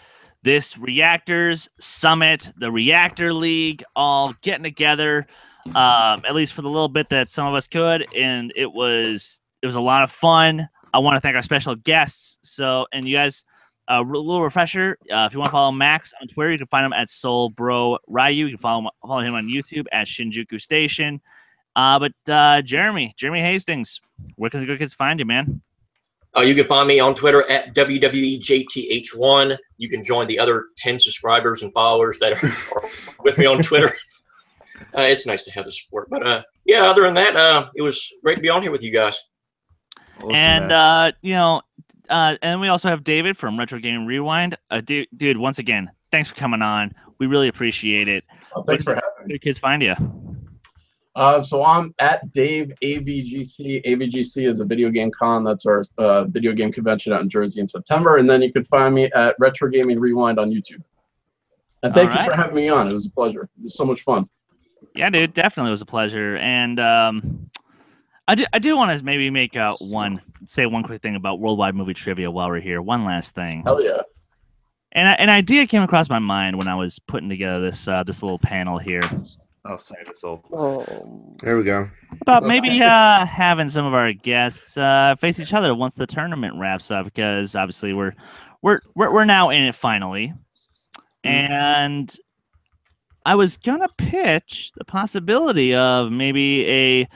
Speaker 1: this Reactors Summit, the Reactor League, all getting together, at least for the little bit that some of us could, and it was a lot of fun. I want to thank our special guests. And you guys, a little refresher. If you want to follow Max on Twitter, you can find him at SoulBroRyu. You can follow him on YouTube at Shinjuku Station. But Jeremy Hastings, where can the good kids find you, man?
Speaker 4: You can find me on Twitter at WWEJTH1. You can join the other 10 subscribers and followers that are with me on Twitter. It's nice to have the support. But yeah, other than that, it was great to be on here with you guys.
Speaker 1: Awesome, and and we also have David from Retro Gaming Rewind. Dude, once again, thanks for coming on. We really appreciate it.
Speaker 2: Thanks for having me.
Speaker 1: Where do kids find you?
Speaker 2: So I'm at Dave AVGC. AVGC is a video game con. That's our video game convention out in Jersey in September. And then you can find me at Retro Gaming Rewind on YouTube. And thank you for having me on. It was a pleasure. It was so much fun.
Speaker 1: Yeah, dude, definitely was a pleasure. And I do want to maybe make say one quick thing about worldwide movie trivia while we're here. One last thing.
Speaker 2: Hell yeah.
Speaker 1: And an idea came across my mind when I was putting together this little panel here.
Speaker 6: I'll say this all.
Speaker 8: There we go.
Speaker 1: But maybe having some of our guests face each other once the tournament wraps up, because obviously we're now in it finally. And I was gonna pitch the possibility of maybe a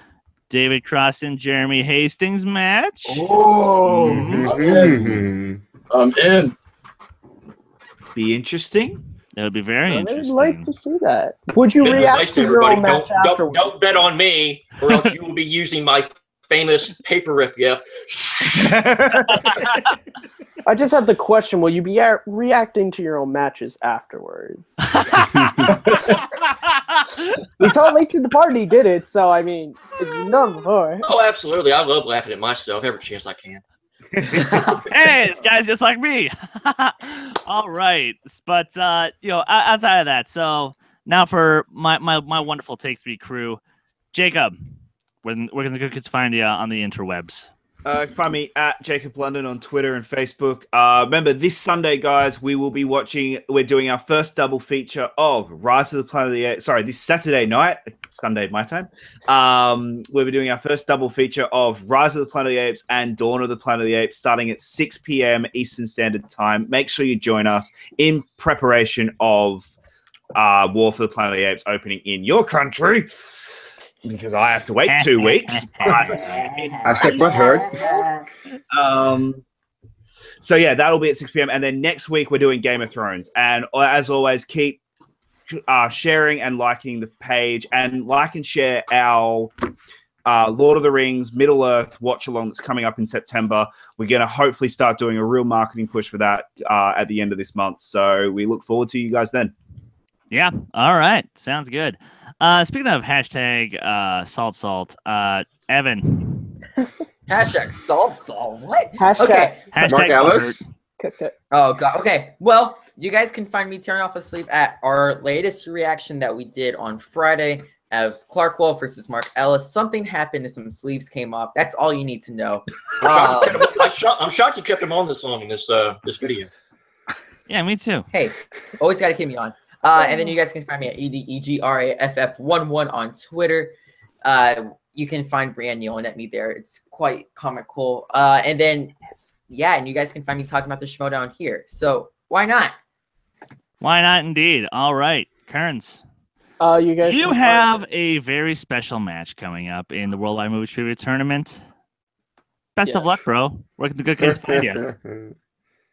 Speaker 1: David Cross and Jeremy Hastings match.
Speaker 2: I'm in.
Speaker 6: Be interesting.
Speaker 1: It would be very interesting.
Speaker 7: I'd like to see that. Would you react to your own match afterwards?
Speaker 4: Don't bet on me, or else you will be using my famous paper rip gift.
Speaker 7: I just had the question, will you be reacting to your own matches afterwards? We saw Late to the Party did it, so I mean, it's done before.
Speaker 4: Oh, absolutely. I love laughing at myself every chance I can.
Speaker 1: Hey, this guy's just like me. All right. But, outside of that, so now for my wonderful Take 3 crew. Jacob, where can the good kids find you on the interwebs?
Speaker 6: Find me at Jacob London on Twitter and Facebook. Remember, this Sunday, guys, we're doing our first double feature of Rise of the Planet of the Apes. Sorry, this Saturday night, Sunday my time. We'll be doing our first double feature of Rise of the Planet of the Apes and Dawn of the Planet of the Apes, starting at 6 p.m. Eastern Standard Time. Make sure you join us in preparation of War for the Planet of the Apes opening in your country because I have to wait 2 weeks.
Speaker 8: I said what hurt.
Speaker 6: So yeah, that'll be at 6 p.m. And then next week we're doing Game of Thrones. And as always, keep sharing and liking the page, and like and share our Lord of the Rings Middle Earth watch along that's coming up in September. We're going to hopefully start doing a real marketing push for that at the end of this month. So we look forward to you guys then.
Speaker 1: Yeah. All right. Sounds good. Speaking of hashtag salt, Evan.
Speaker 3: Hashtag salt. What?
Speaker 7: Hashtag.
Speaker 3: Okay.
Speaker 1: Hashtag
Speaker 8: Mark Ellis.
Speaker 3: Oh god. Okay. Well, you guys can find me tearing off a sleeve at our latest reaction that we did on Friday as Clark Wolf versus Mark Ellis. Something happened and some sleeves came off. That's all you need to know.
Speaker 4: I'm shocked you kept him on this long in this video.
Speaker 1: Yeah, me too.
Speaker 3: Hey, always got to keep me on. And then you guys can find me at EDEGRAFF11 on Twitter. You can find Brianne Nealon at me there. It's quite comical. And then, yeah, and you guys can find me talking about the Schmoedown here. So why not?
Speaker 1: Why not indeed? All right. Kearns.
Speaker 7: You guys.
Speaker 1: You have a very special match coming up in the Worldwide Movie Trivia Tournament. Best of luck, bro. Where can the good kids find you?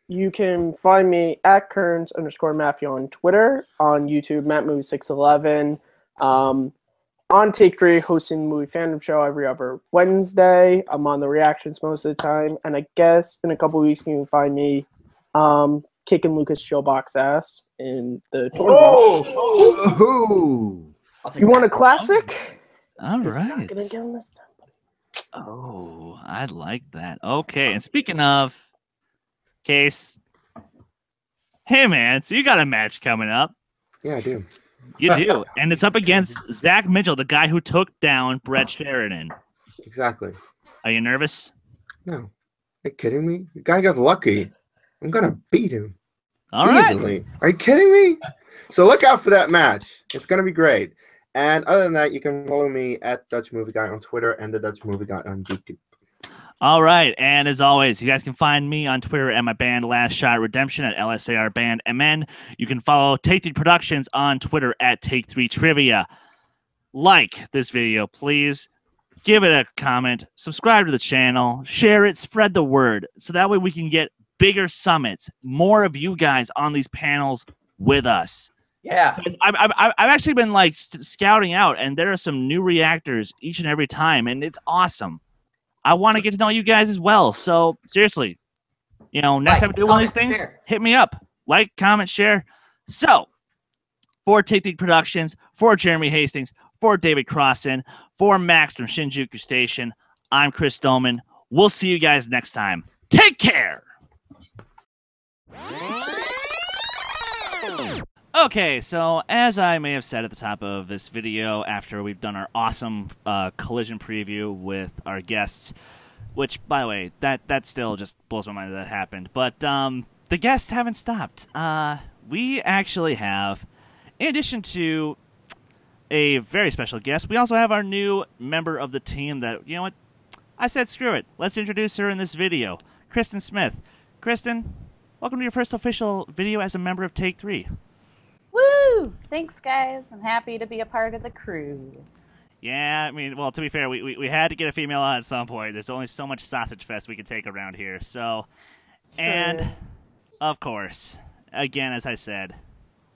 Speaker 7: You can find me at Kearns_Matthew on Twitter, on YouTube, MattMovie611. On Take 3, hosting the Movie Fandom Show every other Wednesday. I'm on the reactions most of the time. And I guess in a couple weeks you can find me kicking Lucas Showbox ass in the tournament. You want a classic?
Speaker 1: All right.
Speaker 7: Not gonna get him this time.
Speaker 1: Oh, I like that. Okay, and speaking of Kees, hey man, so you got a match coming up.
Speaker 8: Yeah, I do.
Speaker 1: You do, and it's up against Zach Mitchell, the guy who took down Brett Sheridan.
Speaker 8: Exactly.
Speaker 1: Are you nervous?
Speaker 8: No. Are you kidding me? The guy got lucky. I'm gonna beat him.
Speaker 1: All
Speaker 8: easily.
Speaker 1: right.
Speaker 8: Are you kidding me? So look out for that match. It's gonna be great. And other than that, you can follow me at Dutch Movie Guy on Twitter and the Dutch Movie Guy on YouTube.
Speaker 1: All right, and as always, you guys can find me on Twitter at my band Last Shot Redemption at LSAR Band MN. You can follow Take 3 Productions on Twitter at Take 3 Trivia. Like this video, please. Give it a comment. Subscribe to the channel. Share it. Spread the word. So that way we can get bigger summits. More of you guys on these panels with us.
Speaker 3: Yeah.
Speaker 1: I've actually been like scouting out, and there are some new reactors each and every time, and it's awesome. I want to get to know you guys as well. So seriously, you know, next time we do one of these things, hit me up. Like, comment, share. So for Take 3 Productions, for Jeremy Hastings, for David Crossan, for Max from Shinjuku Station, I'm Chris Dolman. We'll see you guys next time. Take care. Okay, so as I may have said at the top of this video, after we've done our awesome collision preview with our guests, which, by the way, that still just blows my mind that happened, but the guests haven't stopped. We actually have, in addition to a very special guest, we also have our new member of the team that, you know what, I said screw it. Let's introduce her in this video, Kristen Smith. Kristen, welcome to your first official video as a member of Take 3.
Speaker 9: Woo! Thanks, guys. I'm happy to be a part of the crew.
Speaker 1: Yeah, I mean, well, to be fair, we had to get a female on at some point. There's only so much sausage fest we can take around here. So, and, of course, again, as I said,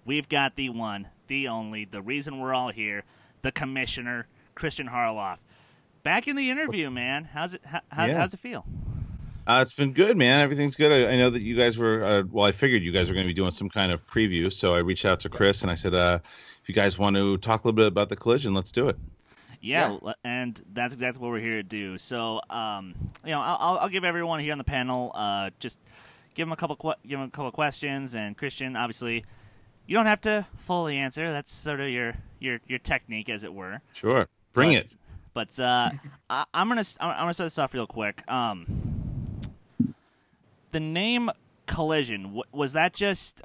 Speaker 1: we've got the one, the only, the reason we're all here, the commissioner, Kristian Harloff. Back in the interview, man. How's it feel?
Speaker 10: It's been good, man. Everything's good. I know that you guys were, well, I figured you guys were going to be doing some kind of preview, so I reached out to Chris and I said, if you guys want to talk a little bit about the collision, let's do it.
Speaker 1: Yeah, and that's exactly what we're here to do. So, you know, I'll give everyone here on the panel, just give them a couple questions, and Kristian, obviously, you don't have to fully answer. That's sort of your technique, as it were.
Speaker 10: Sure, bring it.
Speaker 1: But I'm gonna start this off real quick. The name Collision, was that just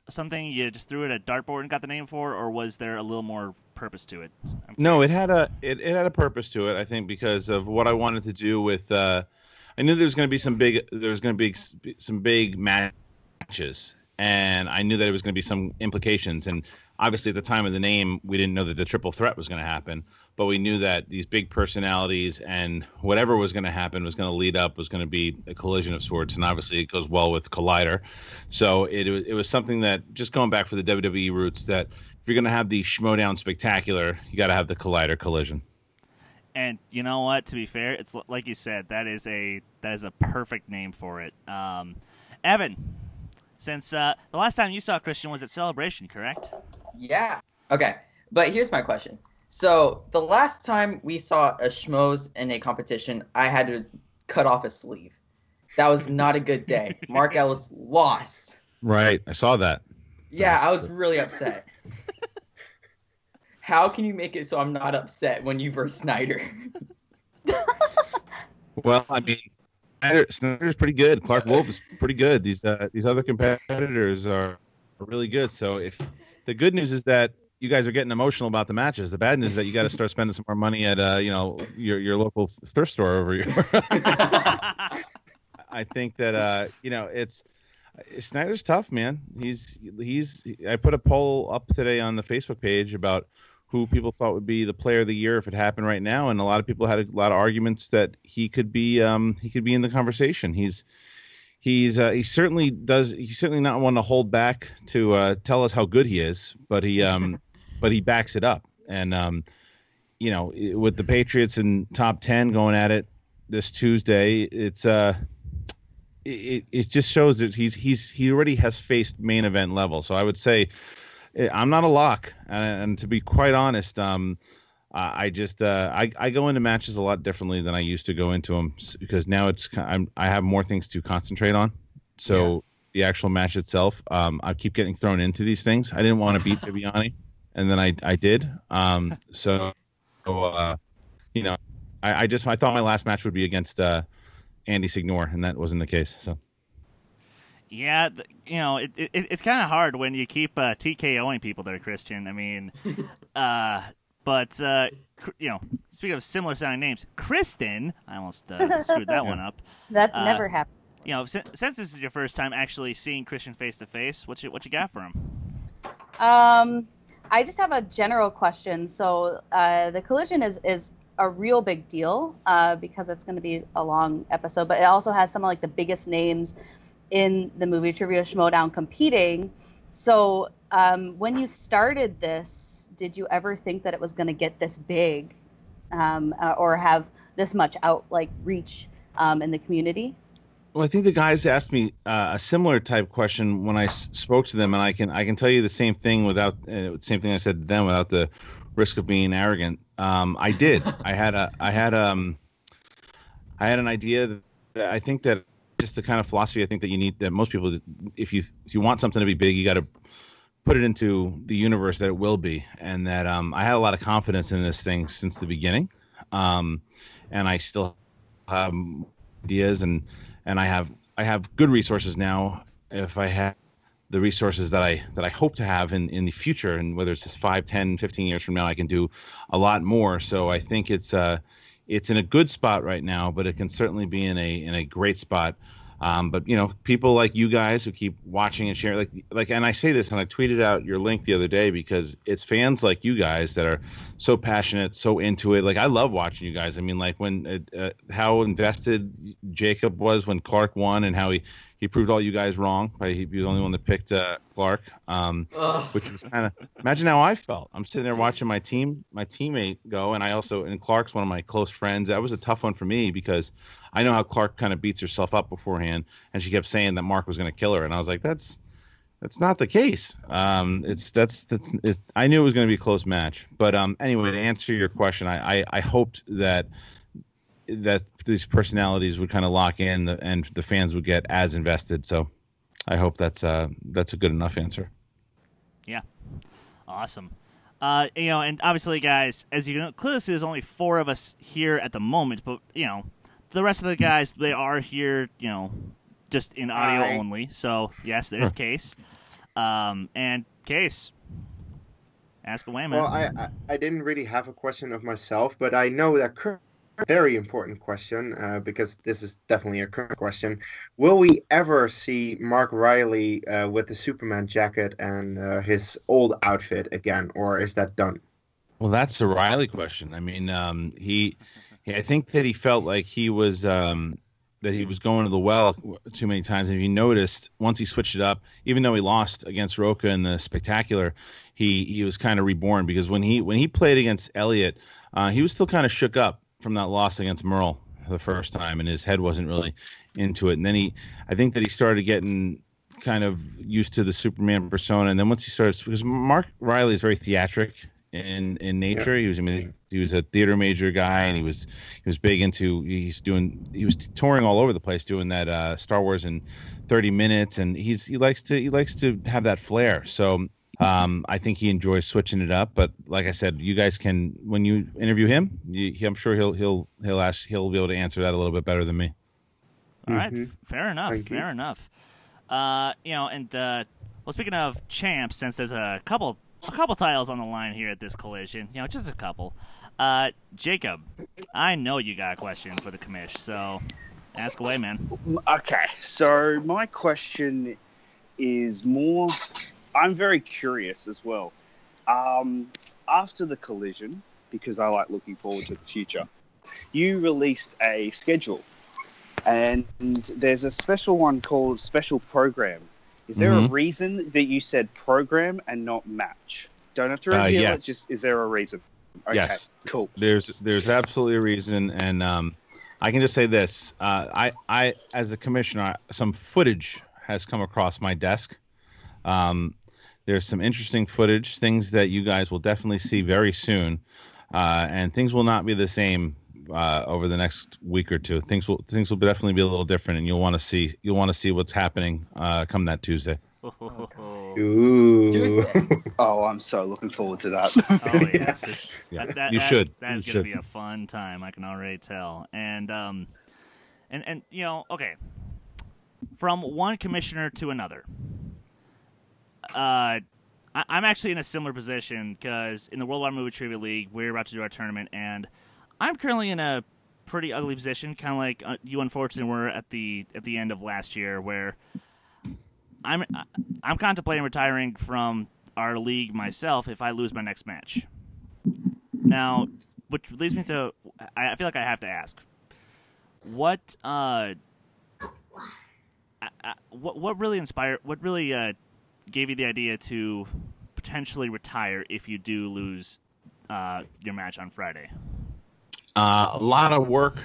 Speaker 1: something you just threw at a dartboard and got the name for, or was there a little more purpose to it?
Speaker 10: No, it had a purpose to it. I think because of what I wanted to do with. I knew there was going to be some big matches, and I knew that there was going to be some implications. And obviously at the time of the name, we didn't know that the triple threat was going to happen, but we knew that these big personalities and whatever was going to happen was going to lead up, was going to be a collision of sorts. And obviously it goes well with Collider. So it was something that, just going back for the WWE roots, that if you're going to have the Schmoedown Spectacular, you got to have the Collider Collision.
Speaker 1: And you know what? To be fair, it's like you said, that is a perfect name for it. Evan, since the last time you saw Kristian was at Celebration, correct?
Speaker 3: Yeah. Okay. But here's my question. So the last time we saw a Schmoes in a competition, I had to cut off a sleeve. That was not a good day. Mark Ellis lost.
Speaker 10: Right. I saw that.
Speaker 3: Yeah, I was really upset. How can you make it so I'm not upset when you verse Snyder?
Speaker 10: Well, I mean, Snyder's pretty good. Clark Wolf is pretty good. These other competitors are really good. So if the good news is that you guys are getting emotional about the matches, the bad news is that you got to start spending some more money at your local thrift store over here. I think that it's Snyder's tough, man. I put a poll up today on the Facebook page about who people thought would be the player of the year if it happened right now, and a lot of people had a lot of arguments that he could be in the conversation. He's certainly not one to hold back to tell us how good he is, but he backs it up. And with the Patriots in top 10 going at it this Tuesday, it just shows that he already has faced main event level. So I would say I'm not a lock, and to be quite honest, I go into matches a lot differently than I used to go into them, because now I have more things to concentrate on. So the actual match itself, I keep getting thrown into these things. I didn't want to beat Viviani, and then I did. I thought my last match would be against Andy Signor, and that wasn't the case. So.
Speaker 1: Yeah, it's kind of hard when you keep TKOing people there, Kristian. I mean, but speaking of similar sounding names, Kristen, I almost screwed that one up.
Speaker 9: That's never happened.
Speaker 1: Since this is your first time actually seeing Kristian face to face, what you got for him?
Speaker 9: I just have a general question. So the collision is a real big deal because it's going to be a long episode, but it also has some of like the biggest names in the movie Trivia Schmoedown competing. So when you started this, did you ever think that it was going to get this big or have this much reach in the community?
Speaker 10: Well, I think the guys asked me a similar type question when I spoke to them, and I can tell you the same thing without same thing I said to them without the risk of being arrogant. I did. I had an idea that I think that just the kind of philosophy I think that you need, that most people, if you want something to be big, you got to put it into the universe that it will be, and that I had a lot of confidence in this thing since the beginning, and I still have ideas, and I have good resources now. If I have the resources that I hope to have in the future, and whether it's just 5, 10, 15 years from now, I can do a lot more. So I think it's in a good spot right now, but it can certainly be in a great spot. But people like you guys who keep watching and sharing, and I say this, and I tweeted out your link the other day because it's fans like you guys that are so passionate, so into it. Like, I love watching you guys. I mean, like when how invested Jacob was when Clark won, and how he proved all you guys wrong. He was the only one that picked Clark, which was kind of, imagine how I felt. I'm sitting there watching my teammate go, and Clark's one of my close friends. That was a tough one for me because I know how Clark kind of beats herself up beforehand, and she kept saying that Mark was going to kill her, and I was like, that's not the case. I knew it was going to be a close match, but anyway, to answer your question, I hoped that these personalities would kind of lock in, and the fans would get as invested. So I hope that's a good enough answer.
Speaker 1: Yeah, awesome. And obviously, guys, as you know, clearly there's only 4 of us here at the moment, but the rest of the guys, they are here, just in audio only. So yes, there's Kees, and Kees, ask away, man.
Speaker 8: Well, I didn't really have a question of myself, but I know that very important question, because this is definitely a current question. Will we ever see Mark Riley with the Superman jacket and his old outfit again, or is that done?
Speaker 10: Well, that's the Riley question. I mean, I think that he felt like he was that he was going to the well too many times. And if you noticed, once he switched it up, even though he lost against Roca in the Spectacular, he was kind of reborn, because when he played against Elliott, he was still kind of shook up from that loss against Merle the first time, and his head wasn't really into it. And then I think that he started getting kind of used to the Superman persona. And then once he started, because Mark Riley is very theatric in nature. Yeah. He was a theater major guy, and he was big into, he was touring all over the place doing that Star Wars in 30 minutes, and he likes to have that flair. So I think he enjoys switching it up. But like I said, you guys can, when you interview him, I'm sure he'll be able to answer that a little bit better than me.
Speaker 1: All right, fair enough. Fair enough. Well, speaking of champs, since there's a couple titles on the line here at this collision, just a couple. Jacob, I know you got a question for the commish, so ask away, man.
Speaker 11: Okay, so my question is more, I'm very curious as well. After the collision, because I like looking forward to the future, you released a schedule, and there's a special one called Special Program. Is there a reason that you said program and not match? Don't have to reveal it. Just, is there a reason? Okay,
Speaker 10: yes.
Speaker 11: Cool.
Speaker 10: There's absolutely a reason, and I can just say this: I as a commissioner, some footage has come across my desk. There's some interesting footage, things that you guys will definitely see very soon, and things will not be the same over the next week or two. Things will definitely be a little different, and you'll want to see what's happening come that Tuesday.
Speaker 8: Ooh.
Speaker 3: Tuesday.
Speaker 11: Oh, I'm so looking forward to that.
Speaker 1: Oh yes,
Speaker 10: You should.
Speaker 1: That's gonna be a fun time. I can already tell. And okay, from one commissioner to another. I'm actually in a similar position, because in the Worldwide Movie Trivia League, we're about to do our tournament, and I'm currently in a pretty ugly position, kind of like you unfortunately were at the end of last year, where I'm contemplating retiring from our league myself if I lose my next match. Now, which leads me to, I feel like I have to ask, what really gave you the idea to potentially retire if you do lose your match on Friday?
Speaker 10: A lot of work.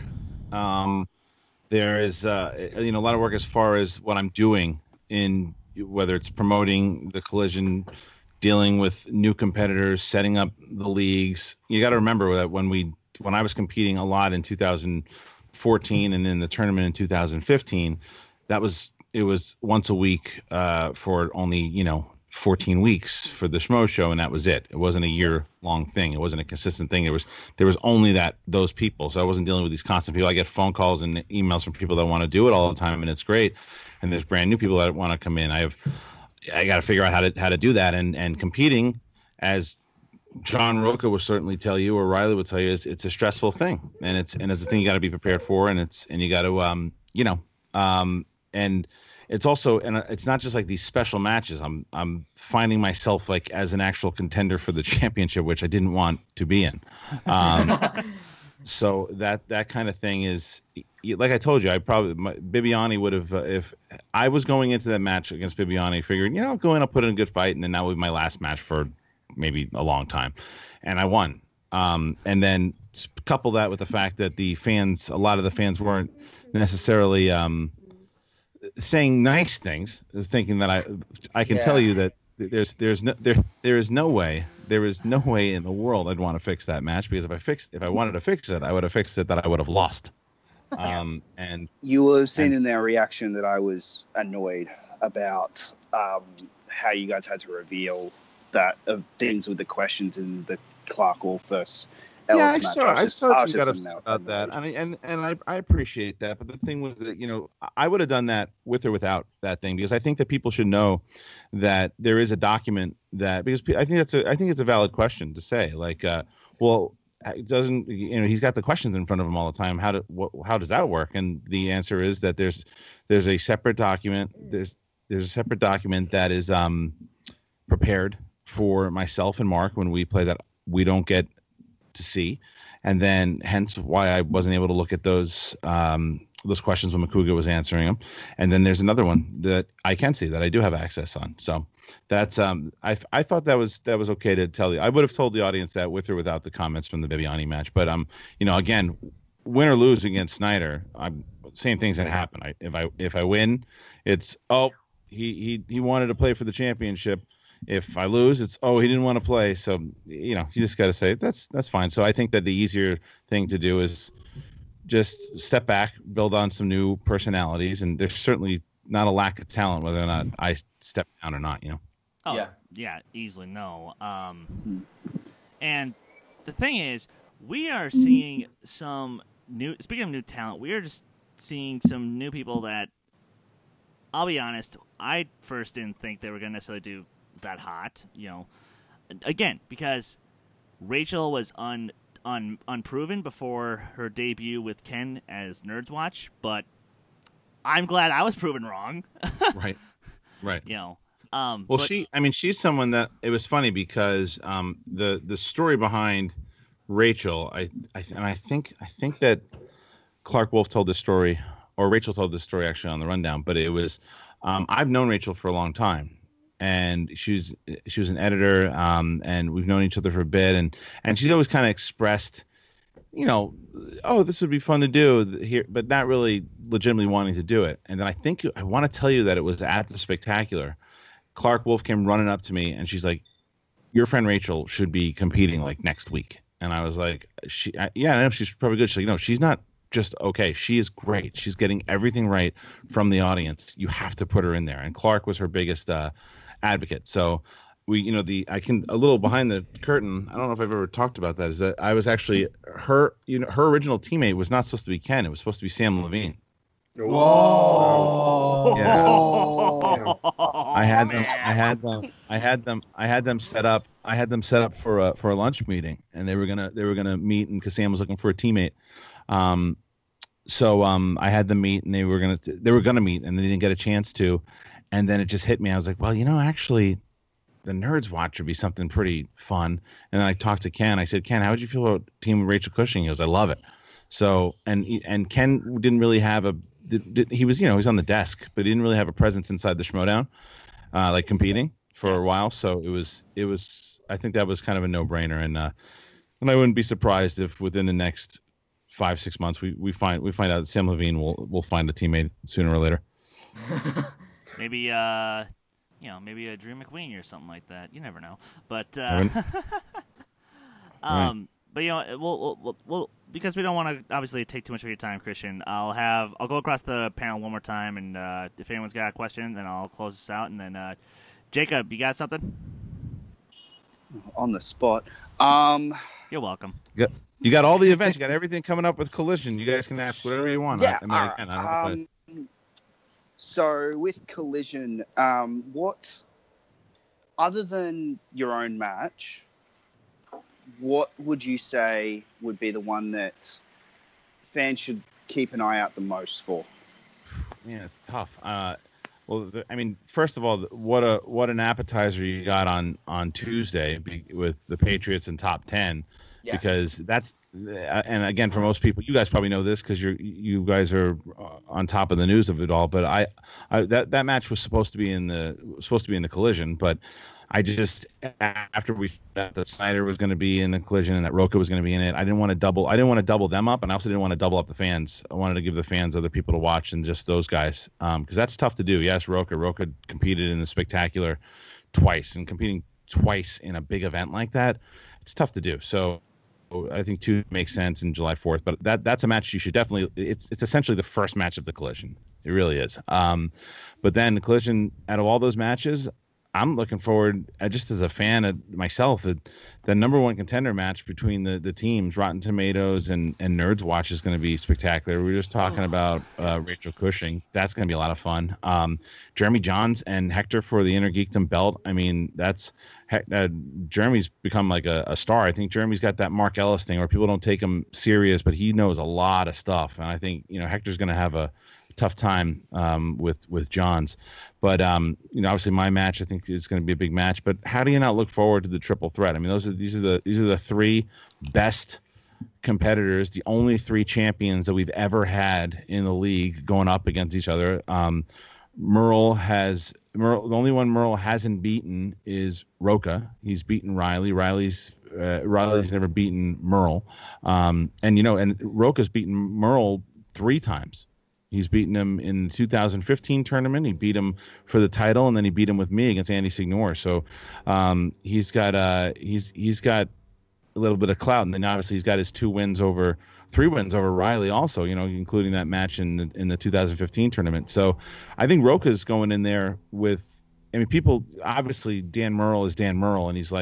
Speaker 10: There is a lot of work as far as what I'm doing, in whether it's promoting the collision, dealing with new competitors, setting up the leagues. You got to remember that when I was competing a lot in 2014 and in the tournament in 2015, it was once a week for only 14 weeks for the Schmo show, and that was it. It wasn't a year-long thing. It wasn't a consistent thing. There was only those people, so I wasn't dealing with these constant people. I get phone calls and emails from people that want to do it all the time, and it's great. And there's brand new people that want to come in. I got to figure out how to do that. And competing, as John Roca will certainly tell you, or Riley would tell you, it's a stressful thing, and it's a thing you got to be prepared for, and you got to and it's also, and it's not just like these special matches. I'm finding myself like as an actual contender for the championship, which I didn't want to be in. So that kind of thing is, like I told you, Bibiani would have, if I was going into that match against Bibiani, figured, I'll go in, I'll put in a good fight, and then that would be my last match for maybe a long time, and I won. And then couple that with the fact that a lot of the fans weren't necessarily saying nice things, thinking that I can tell you that there is no way in the world I'd want to fix that match, because if I wanted to fix it, I would have fixed it that I would have lost. And
Speaker 11: you will have seen in their reaction that I was annoyed about how you guys had to reveal that things with the questions in the Clark Wolf versus Ellis match.
Speaker 10: I saw you got upset about that. And I appreciate that, but the thing was that I would have done that with or without that thing, because I think that people should know that there is a document that, because I think it's a valid question to say, like, well, doesn't, he's got the questions in front of him all the time. How does that work? And the answer is that there's a separate document. There's a separate document that is prepared for myself and Mark when we play that we don't get to see, and then hence why I wasn't able to look at those questions when Makuga was answering them. And then there's another one that I can see that I do have access on. So that's I thought that was okay to tell you. I would have told the audience that with or without the comments from the Bibiani match. But again, win or lose against Snyder, same things that happen. If I win, it's he wanted to play for the championship. If I lose, it's he didn't want to play. So you just got to say that's fine. So I think that the easier thing to do is just step back, build on some new personalities, and there's certainly not a lack of talent whether or not I step down or not.
Speaker 1: Yeah, easily no. And the thing is, we are seeing some new. Speaking of new talent, we are just seeing some new people that, I'll be honest, I first didn't think they were going to necessarily do that hot. Again, because Rachel was unproven before her debut with Ken as Nerds Watch, but I'm glad I was proven wrong.
Speaker 10: Right.
Speaker 1: Well,
Speaker 10: she's someone that it was funny because the story behind Rachel, I think that Clark Wolf told this story, or Rachel told this story actually on the rundown, but it was I've known Rachel for a long time. And she was an editor, and we've known each other for a bit, and she's always kind of expressed, this would be fun to do here, but not really legitimately wanting to do it. And then I want to tell you that it was at the Spectacular. Clark Wolf came running up to me, and she's like, "Your friend Rachel should be competing like next week." And I was like, I know she's probably good. She's like, "No, she's not just okay. She is great. She's getting everything right from the audience. You have to put her in there." And Clark was her biggest advocate. So I can a little behind the curtain. I don't know if I've ever talked about that. Is that I was actually her original teammate was not supposed to be Ken. It was supposed to be Sam Levine.
Speaker 8: Whoa!
Speaker 10: Yeah. I had them set up. I had them set up for a lunch meeting, and they were gonna meet, and because Sam was looking for a teammate. So I had them meet, and they were gonna meet, and they didn't get a chance to. And then it just hit me. I was like, well, actually, the Nerds Watch would be something pretty fun. And then I talked to Ken. I said, Ken, how would you feel about Team Rachel Cushing? He goes, I love it. So, and Ken didn't really have he was on the desk, but he didn't really have a presence inside the Schmoedown, like competing for a while. So it was, I think that was kind of a no-brainer. And I wouldn't be surprised if within the next 5-6 months, we find out that Sam Levine will find a teammate sooner or later.
Speaker 1: Maybe maybe a Drew McWeeny or something like that. You never know. But but we'll because we don't want to obviously take too much of your time, Christian. I'll go across the panel one more time, and if anyone's got a question, then I'll close this out. And then Jacob, you got something?
Speaker 11: On the spot.
Speaker 1: You're welcome.
Speaker 10: You got all the events. You got everything coming up with Collision. You guys can ask whatever you want.
Speaker 11: Yeah.
Speaker 10: So
Speaker 11: with Collision, what, other than your own match, what would you say would be the one that fans should keep an eye out the most for?
Speaker 10: Yeah, it's tough. First of all, what an appetizer you got on Tuesday with the Patriots and top 10. Yeah. Because that's, and again, for most people, you guys probably know this because you guys are on top of the news of it all. But that match was supposed to be in the Collision, but I just, after we found out that Snyder was going to be in the Collision and that Roka was going to be in it, I didn't want to double them up, and I also didn't want to double up the fans. I wanted to give the fans other people to watch and just those guys, because that's tough to do. Yes, Roka competed in the Spectacular twice, and competing twice in a big event like that, it's tough to do. So I think 2 makes sense in July 4th, but that's a match you should definitely. It's essentially the first match of the Collision. It really is. But then the Collision, out of all those matches, I'm looking forward, just as a fan of myself, the number one contender match between the teams, Rotten Tomatoes and Nerds Watch, is going to be spectacular. We were just talking about Rachel Cushing. That's going to be a lot of fun. Jeremy Johns and Hector for the Inner Geekdom belt. I mean, Jeremy's become like a star. I think Jeremy's got that Mark Ellis thing where people don't take him serious, but he knows a lot of stuff. And I think, Hector's going to have a tough time with Johns. But obviously my match I think is going to be a big match. But how do you not look forward to the triple threat? I mean, these are the three best competitors, the only three champions that we've ever had in the league going up against each other. The only one Merle hasn't beaten is Roca. He's beaten Riley. Riley's never beaten Merle. And Roca's beaten Merle 3 times. He's beaten him in the 2015 tournament. He beat him for the title, and then he beat him with me against Andy Signor. So he's got a little bit of clout, and then obviously he's got his 3 wins over Riley also. Including that match in the 2015 tournament. So I think Roca's going in there with. I mean, people obviously Dan Merle is Dan Merle, and he's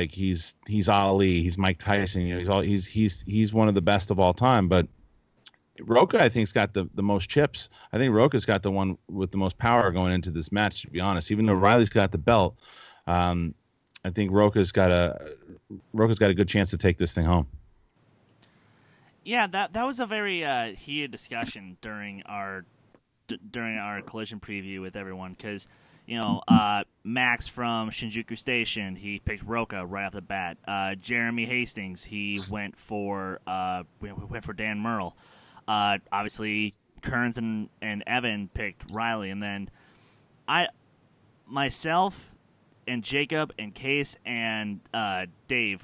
Speaker 10: Ali, he's Mike Tyson. He's one of the best of all time, but. Roca, I think, has got the most chips. I think Roca's got the one with the most power going into this match, to be honest. Even though Riley's got the belt, I think Roca's got a good chance to take this thing home.
Speaker 1: Yeah, that was a very heated discussion during our collision preview with everyone because Max from Shinjuku Station, he picked Roca right off the bat. Jeremy Hastings, he went for Dan Merle. Obviously, Kearns and Evan picked Riley, and then myself and Jacob and Kees and Dave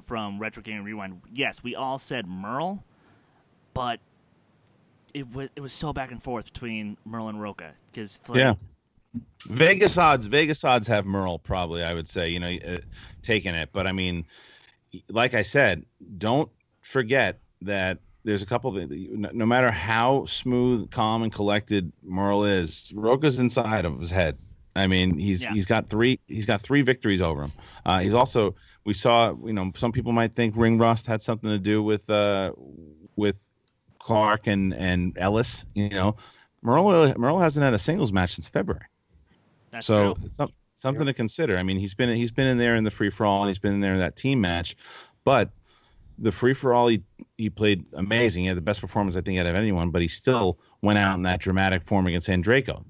Speaker 1: from Retro Gaming Rewind. Yes, we all said Merle, but it was so back and forth between Merle and Roca because it's like
Speaker 10: Vegas odds have Merle probably. I would say taking it, but I mean, like I said, don't forget that. There's a couple of no matter how smooth, calm, and collected Merle is, Roca's inside of his head. I mean, he's got 3 victories over him. He's also, we saw, some people might think ring rust had something to do with Clark and Ellis. Merle hasn't had a singles match since February.
Speaker 1: That's
Speaker 10: so
Speaker 1: true.
Speaker 10: It's something to consider. I mean, he's been in there in the free for all, and he's been in there in that team match, but. The free-for-all, he played amazing. He had the best performance, I think, out of anyone, but he still went out in that dramatic form against Andreyko.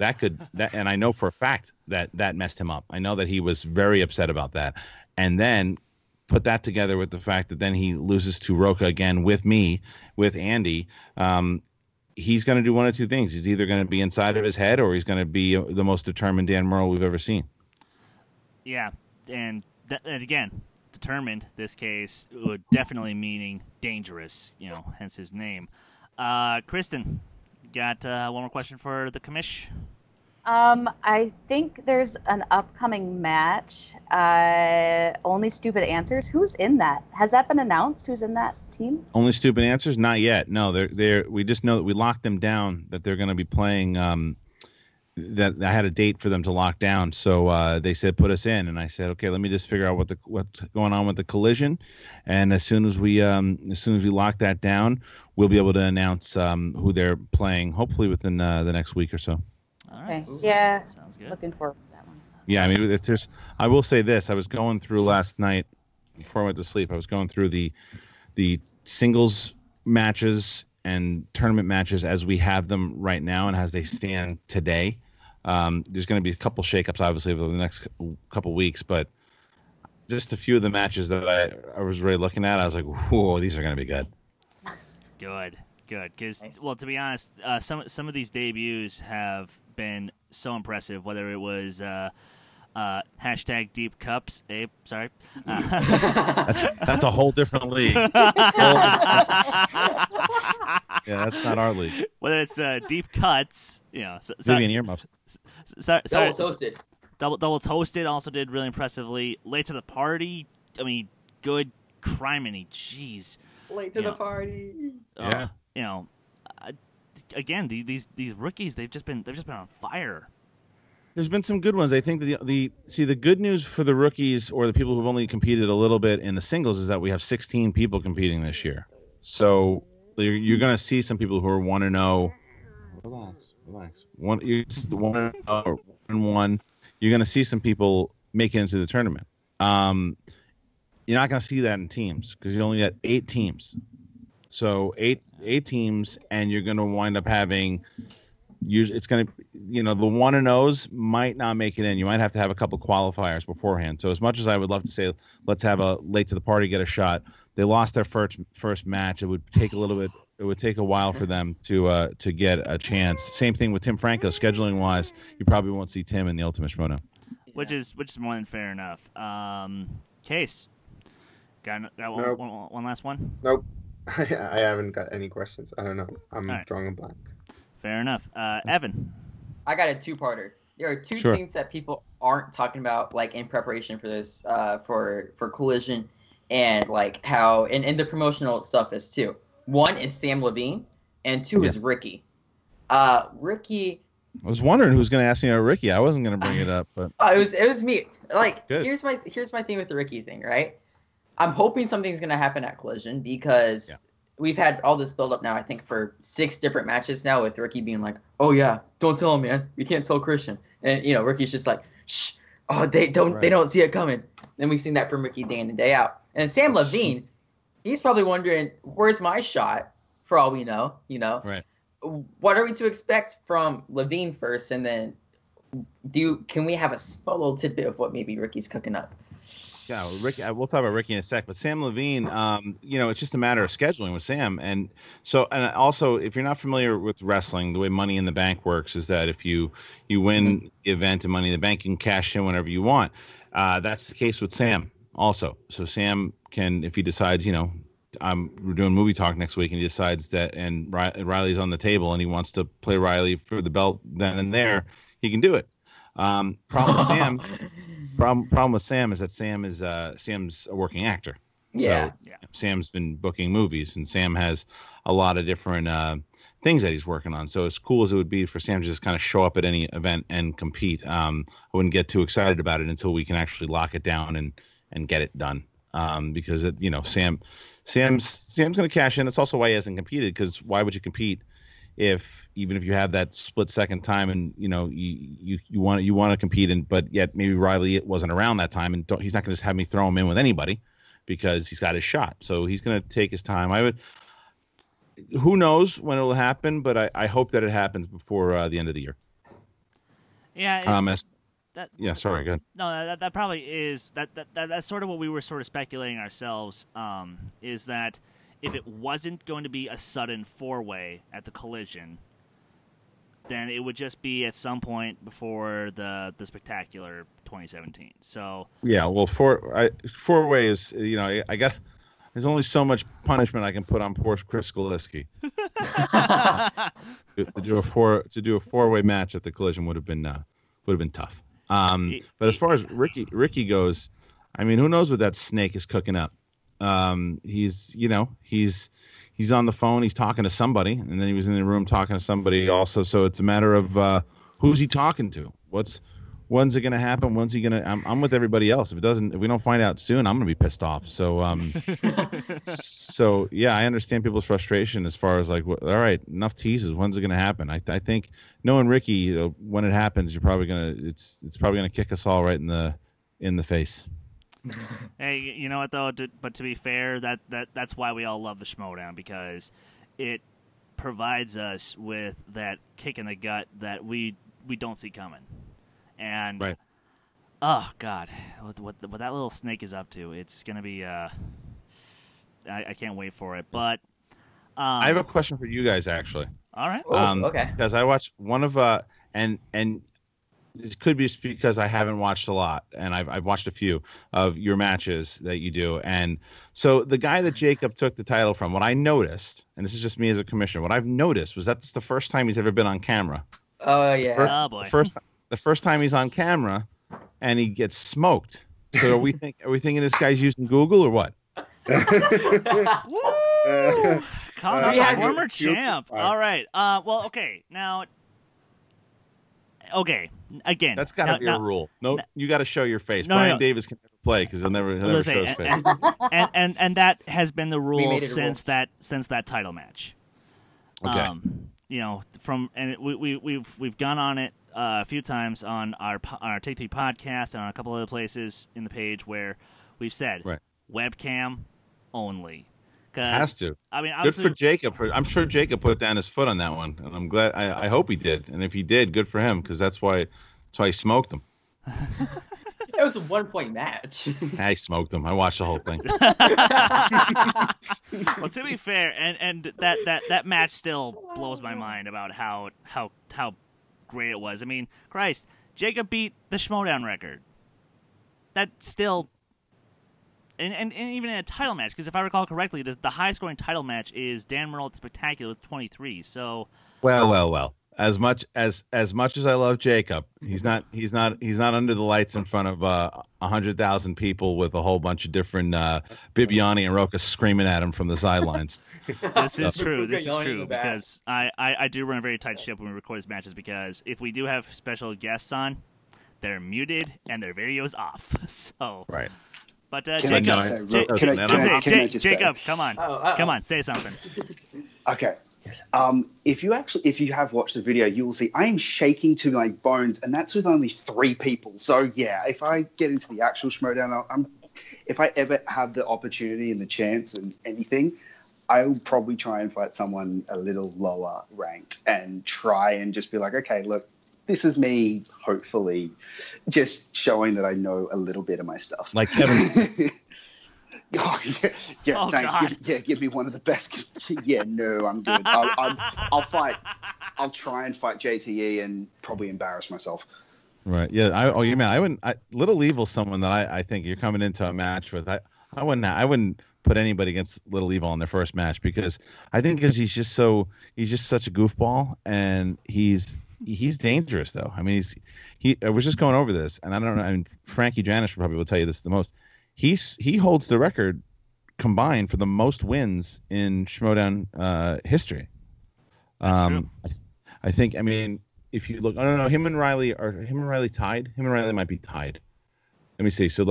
Speaker 10: And I know for a fact that messed him up. I know that he was very upset about that. And then put that together with the fact that then he loses to Roca again with me, with Andy. He's going to do one of 2 things. He's either going to be inside of his head or he's going to be the most determined Dan Merle we've ever seen.
Speaker 1: Yeah, and again... determined this case would definitely meaning dangerous, hence his name. Kristen, got one more question for the commish?
Speaker 9: I think there's an upcoming match. Only Stupid Answers. Who's in that? Has that been announced? Who's in that team?
Speaker 10: Only Stupid Answers? Not yet. No, they're. We just know that we locked them down. That they're going to be playing. That I had a date for them to lock down, so they said put us in, and I said okay, let me just figure out what's going on with the collision, and as soon as we lock that down, we'll be able to announce who they're playing, hopefully within the next week or so.
Speaker 1: All right.
Speaker 9: Okay. Yeah,
Speaker 1: sounds good.
Speaker 9: looking forward to that one.
Speaker 10: Yeah, I mean, I will say this: I was going through last night before I went to sleep. I was going through the singles matches and tournament matches as we have them right now and as they stand today. There's going to be a couple shakeups, obviously, over the next couple weeks, but just a few of the matches that I was really looking at, I was like, whoa, these are going to be good.
Speaker 1: Good. Because, well, to be honest, some of these debuts have been so impressive, whether it was hashtag Deep Cups. Abe, sorry.
Speaker 10: That's a whole different league. Yeah, that's not our league.
Speaker 1: Whether it's Deep Cuts,
Speaker 10: Vivian earmuffs.
Speaker 3: Double Toasted.
Speaker 1: Double Toasted also did really impressively. Late to the Party, I mean, good criminy. Jeez.
Speaker 3: Late to the party.
Speaker 10: Yeah.
Speaker 1: Again, these rookies, they've just been on fire.
Speaker 10: There's been some good ones. I think the good news for the rookies or the people who've only competed a little bit in the singles is that we have 16 people competing this year. So you're going to see some people who are 1-0. Relax. 1-1. You're going to see some people make it into the tournament. You're not going to see that in teams because you only got 8 teams. So eight teams, and you're going to wind up having. It's going to, the 1-0s might not make it in. You might have to have a couple qualifiers beforehand. So as much as I would love to say, let's have a late to the party, get a shot. They lost their first match. It would take a little bit. It would take a while for them to get a chance. Same thing with Tim Franco. Scheduling wise, you probably won't see Tim in the Ultimate Schmoedown.
Speaker 1: Which is more than fair enough. Case, got
Speaker 8: Nope.
Speaker 1: one last one.
Speaker 8: Nope. I haven't got any questions. I don't know. I'm drawing a blank.
Speaker 1: Fair enough. Evan.
Speaker 3: I got a two-parter. There are two
Speaker 10: Sure.
Speaker 3: things that people aren't talking about, like in preparation for this, for Collision, and like how and the promotional stuff is too. One is Sam Levine, and two is Ricky. Ricky.
Speaker 10: I was wondering who's going to ask me about Ricky. I wasn't going to bring it up, but
Speaker 3: it was me. Like,
Speaker 10: Good.
Speaker 3: here's my thing with the Ricky thing, right? I'm hoping something's gonna happen at Collision because we've had all this build up now. I think for 6 different matches now with Ricky being like, "Oh yeah, don't tell him, man. We can't tell Christian." And Ricky's just like, "Shh. Oh, they don't see it coming." And we've seen that from Ricky day in and day out. And Sam Levine, he's probably wondering, "Where's my shot?" For all we know,
Speaker 10: Right.
Speaker 3: What are we to expect from Levine first, and then can we have a small little tidbit of what maybe Ricky's cooking up?
Speaker 10: Yeah, Ricky. We'll talk about Ricky in a sec, but Sam Levine, it's just a matter of scheduling with Sam, and also if you're not familiar with wrestling, the way Money in the Bank works is that if you win the event in Money in the Bank, you can cash in whenever you want. That's the case with Sam also. So Sam can, if he decides, we're doing movie talk next week, and he decides that, and Riley's on the table, and he wants to play Riley for the belt then and there, he can do it. Problem with Sam is that Sam's a working actor.
Speaker 3: Yeah.
Speaker 10: So, Sam's been booking movies, and Sam has a lot of different things that he's working on. So as cool as it would be for Sam to just kind of show up at any event and compete, I wouldn't get too excited about it until we can actually lock it down and get it done. Because Sam's going to cash in. That's also why he hasn't competed, because why would you compete even if you have that split second time and you want to compete, but yet maybe Riley wasn't around that time, and he's not going to just have me throw him in with anybody because he's got his shot. So he's going to take his time. Who knows when it will happen, but I hope that it happens before the end of the year.
Speaker 1: Yeah.
Speaker 10: Sorry, go ahead.
Speaker 1: No, that probably is that's sort of what we were sort of speculating ourselves. Is that if it wasn't going to be a sudden 4-way at the Collision, then it would just be at some point before the Spectacular 2017. So
Speaker 10: yeah, well, 4-way is I got. There's only so much punishment I can put on poor Chris Skaliski. to do a 4-way match at the Collision would have been tough. But as far as Ricky goes, I mean, who knows what that snake is cooking up? He's on the phone, he's talking to somebody, and then he was in the room talking to somebody also. So it's a matter of who's he talking to? When's it going to happen? When's he going to? I'm with everybody else. If we don't find out soon, I'm going to be pissed off. So so yeah, I understand people's frustration as far as like, all right, enough teases. When's it going to happen? I think knowing Ricky, when it happens, it's probably gonna kick us all right in the face.
Speaker 1: Hey, you know what though? But to be fair, that's why we all love the Schmoedown, because it provides us with that kick in the gut that we don't see coming. And
Speaker 10: right.
Speaker 1: Oh God, what that little snake is up to, it's gonna be I can't wait for it. But
Speaker 10: I have a question for you guys, actually.
Speaker 1: All right.
Speaker 3: Okay.
Speaker 10: Because I watched one of and this could be just because I haven't watched a lot, and I've watched a few of your matches that you do. And so the guy that Jacob took the title from, what I noticed, and this is just me as a commissioner, what I've noticed was that's the first time he's ever been on camera.
Speaker 3: Oh yeah.
Speaker 1: Oh boy.
Speaker 10: The first time he's on camera, and he gets smoked. So are we thinking this guy's using Google or what?
Speaker 1: Woo! Former champ. All right. Well, okay. Now, okay, again,
Speaker 10: That's got to be a rule. No, you got to show your face.
Speaker 1: No,
Speaker 10: Brian
Speaker 1: no.
Speaker 10: Davis can never play because he'll never show his face.
Speaker 1: And that has been the rule
Speaker 3: made it a
Speaker 1: since that title match.
Speaker 10: Okay.
Speaker 1: We've gone on it a few times on our Take 3 podcast and on a couple other places in the page where we've said webcam only.
Speaker 10: Has to.
Speaker 1: I mean,
Speaker 10: good for Jacob. I'm sure Jacob put down his foot on that one, and I'm glad. I hope he did, and if he did, good for him because that's why he smoked him.
Speaker 3: It was a 1-point match.
Speaker 10: I smoked him. I watched the whole thing.
Speaker 1: Well, to be fair, and that match still blows my mind about how great it was. I mean, Christ, Jacob beat the Schmoedown record. That still, and even in a title match, because if I recall correctly, the highest scoring title match is Dan Murrell at the Spectacular with 23. So,
Speaker 10: well. As much as I love Jacob, he's not under the lights in front of 100,000 people with a whole bunch of different Bibiani and Roca screaming at him from the sidelines.
Speaker 1: This is true. This is true because I do run a very tight ship when we record these matches because if we do have special guests on, they're muted and their video's off. So
Speaker 10: right.
Speaker 1: But
Speaker 11: Jacob,
Speaker 1: Jacob, come on, come on, say something.
Speaker 11: Okay. If you have watched the video, you will see I am shaking to my bones, and that's with only 3 people. So yeah, if I get into the actual Schmoedown, if I ever have the opportunity and the chance and anything, I will probably try and fight someone a little lower ranked and try and just be like, okay, look, this is me, hopefully, just showing that I know a little bit of my stuff.
Speaker 10: Like Kevin.
Speaker 11: Oh, yeah,
Speaker 1: Oh,
Speaker 11: thanks.
Speaker 1: God.
Speaker 11: Give me one of the best. Yeah, no, I'm good. I'll fight. I'll try and fight JTE and probably embarrass myself.
Speaker 10: Right. Yeah. I wouldn't. Little Evil's someone that I think you're coming into a match with. I wouldn't put anybody against Little Evil in their first match because he's just such a goofball and he's dangerous though. I mean I was just going over this and I don't know. I mean Frankie Janish probably will tell you this the most. He holds the record combined for the most wins in Schmoedown history.
Speaker 1: That's true.
Speaker 10: I think. I mean, if you look, I don't know. Him and Riley tied. Him and Riley might be tied. Let me see. So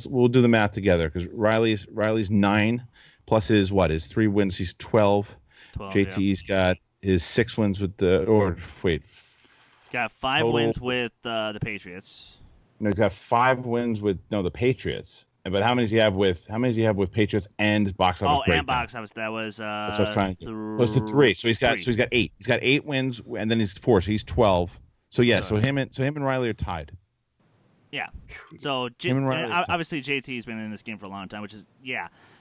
Speaker 10: we'll do the math together because Riley's 9 plus his 3 wins. He's 12. JT's got his 6 wins with
Speaker 1: He's got 5
Speaker 10: total
Speaker 1: wins with the Patriots.
Speaker 10: No, he's got 5 wins with the Patriots. But how many does he have with Patriots and box office breakdown?
Speaker 1: And box office. That was
Speaker 10: that's what I was trying to close to 3. So he's got 8. He's got 8 wins and then he's 4. So he's 12. So yeah, so him and Riley are tied.
Speaker 1: Yeah. So obviously JT's been in this game for a long time, which is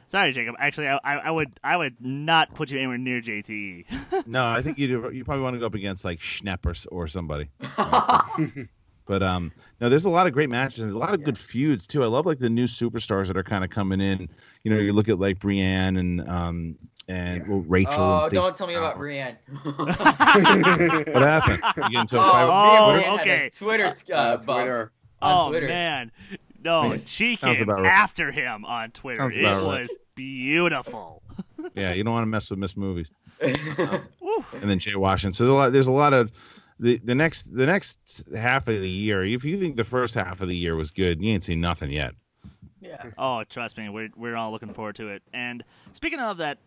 Speaker 1: Sorry, Jacob. Actually, I would not put you anywhere near JT.
Speaker 10: No, I think you probably want to go up against like Schnepp or somebody. But no, there's a lot of great matches and a lot of good feuds too. I love like the new superstars that are kind of coming in. You know, you look at like Brienne and Rachel.
Speaker 3: Oh,
Speaker 10: and
Speaker 3: don't tell me about Brienne.
Speaker 10: What happened? You get into a fight with
Speaker 1: okay.
Speaker 3: Twitter.
Speaker 8: Twitter.
Speaker 3: On Twitter.
Speaker 1: Man, no, she came after him on Twitter. It was beautiful.
Speaker 10: Yeah, you don't want to mess with Miss Movies. And then Jay Washington. So there's a lot of. The next half of the year, if you think the first half of the year was good, you ain't seen nothing yet.
Speaker 3: Yeah.
Speaker 1: Oh, trust me, we're all looking forward to it. And speaking of that,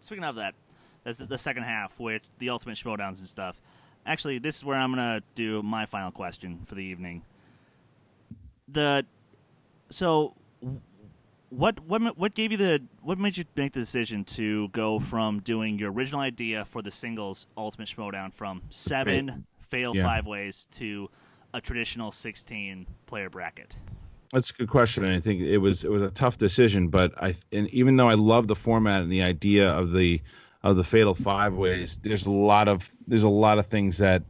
Speaker 1: that's the second half with the Ultimate Schmoedowns and stuff. Actually, this is where I'm gonna do my final question for the evening. What gave you what made you make the decision to go from doing your original idea for the singles Ultimate Schmoedown from 7 fatal 5-ways to a traditional 16-player bracket?
Speaker 10: That's a good question, and I think it was a tough decision. But even though I love the format and the idea of the fatal 5-ways, there's a lot of things that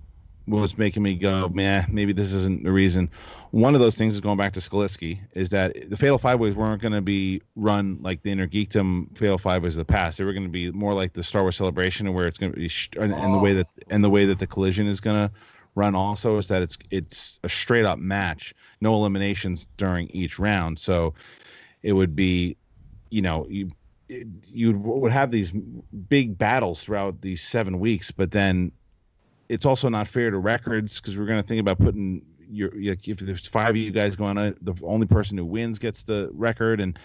Speaker 10: was making me go, man, maybe this isn't the reason. One of those things is going back to Skaliski, is that the fatal 5-ways weren't going to be run like the Inner Geekdom fatal 5-ways of the past. They were going to be more like the Star Wars Celebration, where it's going to be and the way that the Collision is going to run also is that it's a straight up match, no eliminations during each round. So it would be, you would have these big battles throughout these 7 weeks, but then it's also not fair to records because we're going to think about putting if there's 5 of you guys going on, the only person who wins gets the record, and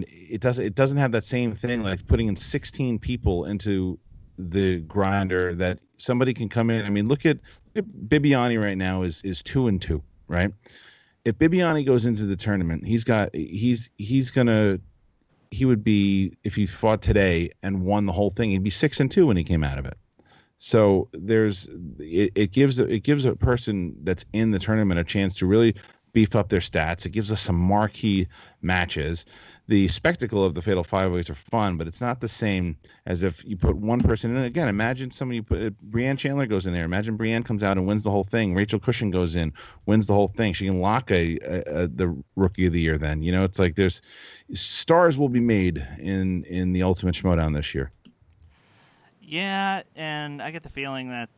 Speaker 10: it doesn't have that same thing like putting in 16 people into the grinder that somebody can come in. I mean, look at Bibiani right now is 2-2, right? If Bibiani goes into the tournament, he would be, if he fought today and won the whole thing, he'd be 6-2 when he came out of it. So it gives a person that's in the tournament a chance to really beef up their stats. It gives us some marquee matches. The spectacle of the Fatal Five-Ways are fun, but it's not the same as if you put one person in. Again, imagine Breanne Chandler goes in there. Imagine Breanne comes out and wins the whole thing. Rachel Cushing goes in, wins the whole thing. She can lock the Rookie of the Year then. It's like there's stars will be made in the Ultimate Schmoedown this year.
Speaker 1: Yeah, and I get the feeling that,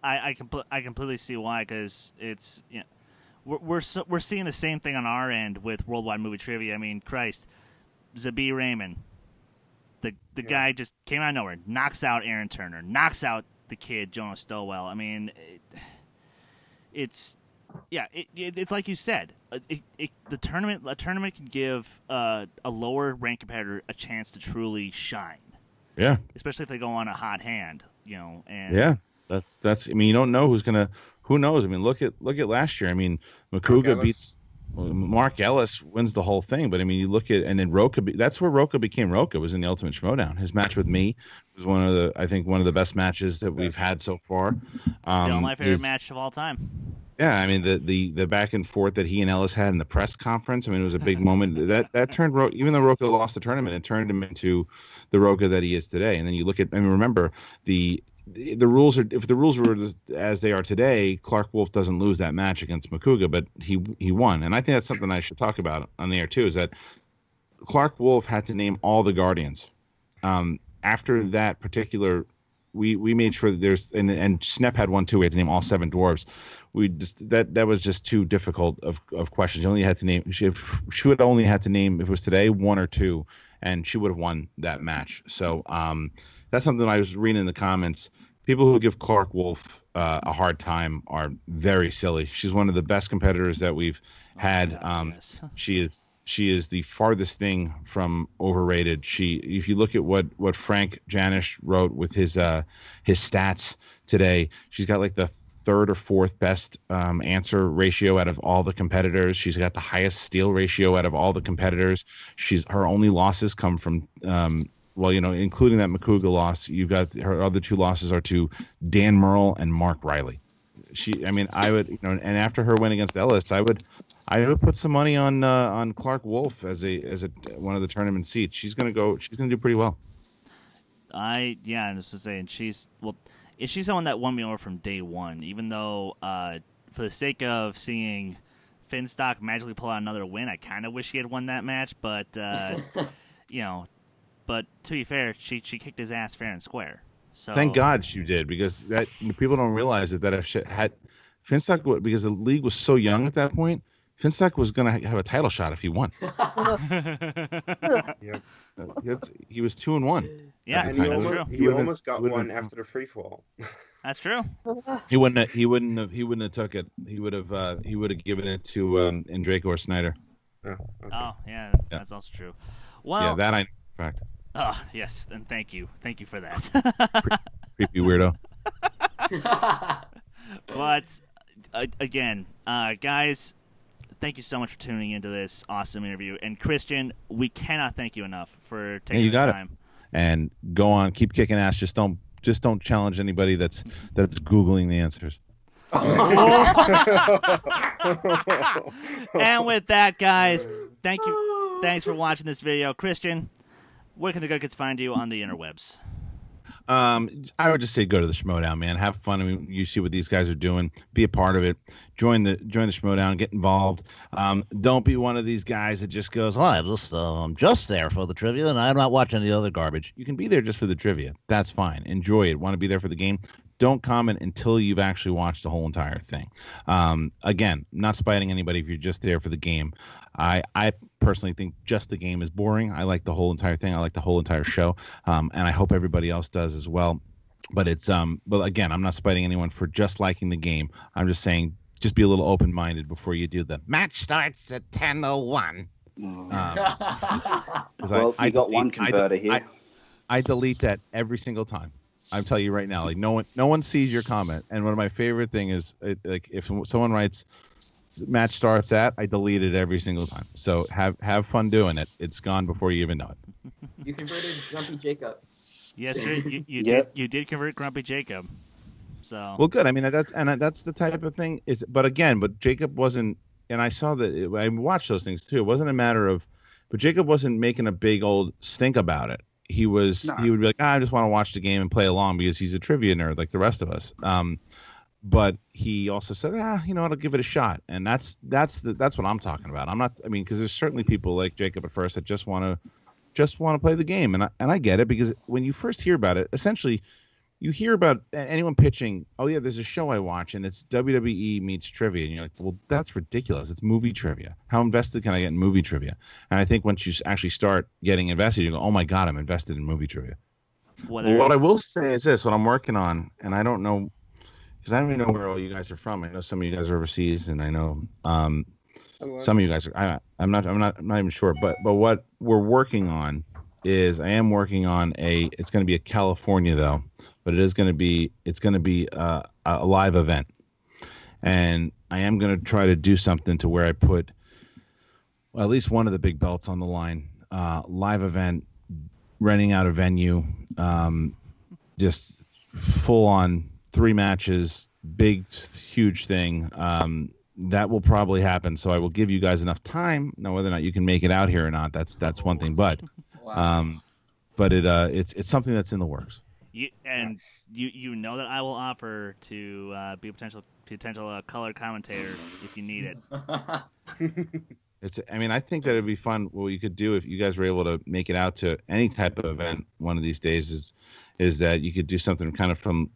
Speaker 1: I completely see why, because it's, we're seeing the same thing on our end with Worldwide Movie Trivia. I mean, Christ, Zabir Raymond, the guy just came out of nowhere, knocks out Aaron Turner, knocks out the kid Jonah Stowell. I mean, it's like you said, the tournament can give a lower ranked competitor a chance to truly shine.
Speaker 10: Yeah,
Speaker 1: especially if they go on a hot hand, and
Speaker 10: yeah, that's. I mean, you don't know who knows? I mean, look at last year. I mean, Makuga beats Mark Ellis, wins the whole thing. But I mean, you look at, and then Roca. That's where Roca became Roca, was in the Ultimate Schmoedown. His match with me was one of the best matches that we've had so far.
Speaker 1: Still my favorite match of all time.
Speaker 10: Yeah, I mean the back and forth that he and Ellis had in the press conference. I mean, it was a big moment. That turned Roca, even though Roca lost the tournament, it turned him into the Roca that he is today. And then you look at, I mean, remember the rules are, if the rules were as they are today, Clark Wolf doesn't lose that match against Makuga, but he won. And I think that's something I should talk about on the air too, is that Clark Wolf had to name all the Guardians. After that particular, we made sure that there's, and Snep had one too. We had to name all 7 dwarves. We just that was just too difficult of questions. You only had to name, she would only had to name, if it was today, 1 or 2, and she would have won that match. So that's something I was reading in the comments. People who give Clark Wolf a hard time are very silly. She's one of the best competitors that we've had.
Speaker 1: Yes.
Speaker 10: She is the farthest thing from overrated. If you look at what Frank Janisch wrote with his stats today, she's got like the 3rd or 4th best answer ratio out of all the competitors. She's got the highest steal ratio out of all the competitors. Her only losses come from including that Makuga loss. You've got her other 2 losses are to Dan Murrell and Mark Riley. I would, and after her win against Ellis, I would put some money on Clark Wolf as a one of the tournament seats. She's gonna do pretty well.
Speaker 1: I was just saying, is she someone that won me over from day one? Even though, for the sake of seeing Finstock magically pull out another win, I kind of wish he had won that match. But but to be fair, she kicked his ass fair and square. So
Speaker 10: thank God she did, because that people don't realize that if she had Finstock, because the league was so young at that point, Finstock was going to have a title shot if he won. He was 2-1.
Speaker 1: Yeah,
Speaker 8: and
Speaker 1: that's true.
Speaker 8: He almost got one after the free fall.
Speaker 1: That's true.
Speaker 10: He wouldn't have took it. He would have given it to Andraco or Snyder.
Speaker 8: Oh, okay.
Speaker 1: Oh yeah, that's also true. Well,
Speaker 10: yeah, that I know for a fact.
Speaker 1: Oh yes, and thank you for that.
Speaker 10: Creepy weirdo.
Speaker 1: But again, guys, thank you so much for tuning into this awesome interview. And Kristian, we cannot thank you enough for taking the time.
Speaker 10: And go on, keep kicking ass. Just don't challenge anybody that's Googling the answers.
Speaker 1: And with that, guys, thanks for watching this video. Kristian, where can the good kids find you on the interwebs?
Speaker 10: I would just say go to the Schmoedown, man. Have fun. I mean, you see what these guys are doing. Be a part of it. Join the Schmoedown. Get involved. Don't be one of these guys that just goes, "Oh, I'm just there for the trivia, and I'm not watching the other garbage." You can be there just for the trivia. That's fine. Enjoy it. Want to be there for the game? Don't comment until you've actually watched the whole entire thing. Again, not spiting anybody if you're just there for the game. I personally think just the game is boring. I like the whole entire thing. I like the whole entire show, and I hope everybody else does as well. But it's but again, I'm not spiting anyone for just liking the game. I'm just saying, just be a little open-minded before you do the match starts at 10:01.
Speaker 11: Well, you got one converter here.
Speaker 10: I delete that every single time. I'll tell you right now, like no one sees your comment. And one of my favorite thing is like if someone writes match starts at, I delete it every single time. So have fun doing it. It's gone before you even know it.
Speaker 3: You converted Grumpy Jacob.
Speaker 1: Yes, sir. You did convert Grumpy Jacob. So
Speaker 10: well, good. I mean, that's the type of thing is. But again, Jacob wasn't. And I saw that I watched those things too. It wasn't a matter of, but Jacob wasn't making a big old stink about it. He would be like, I just want to watch the game and play along because he's a trivia nerd like the rest of us. But he also said, you know what, I'll give it a shot. And that's what I'm talking about. Because there's certainly people like Jacob at first that just want to play the game. And I get it, because when you first hear about it, essentially you hear about anyone pitching, oh yeah, there's a show I watch and it's WWE meets trivia. And you're like, well, that's ridiculous. It's movie trivia. How invested can I get in movie trivia? And I think once you actually start getting invested, you go, oh my God, I'm invested in movie trivia. Well, what I will say is this, what I'm working on, and I don't know, because I don't even know where all you guys are from. I know some of you guys are overseas, and I know some of you guys are. I'm not even sure. But what we're working on is I am working on it's going to be a California though, but it's going to be a live event, and I am going to try to do something to where I put at least one of the big belts on the line. Live event, renting out a venue, just full on 3 matches, big, huge thing. That will probably happen. So I will give you guys enough time. Now, whether or not you can make it out here or not, that's one thing. But, it's something that's in the works.
Speaker 1: You know that I will offer to be a potential color commentator if you need it.
Speaker 10: I think that it'd be fun. What you could do if you guys were able to make it out to any type of event one of these days is that you could do something kind of from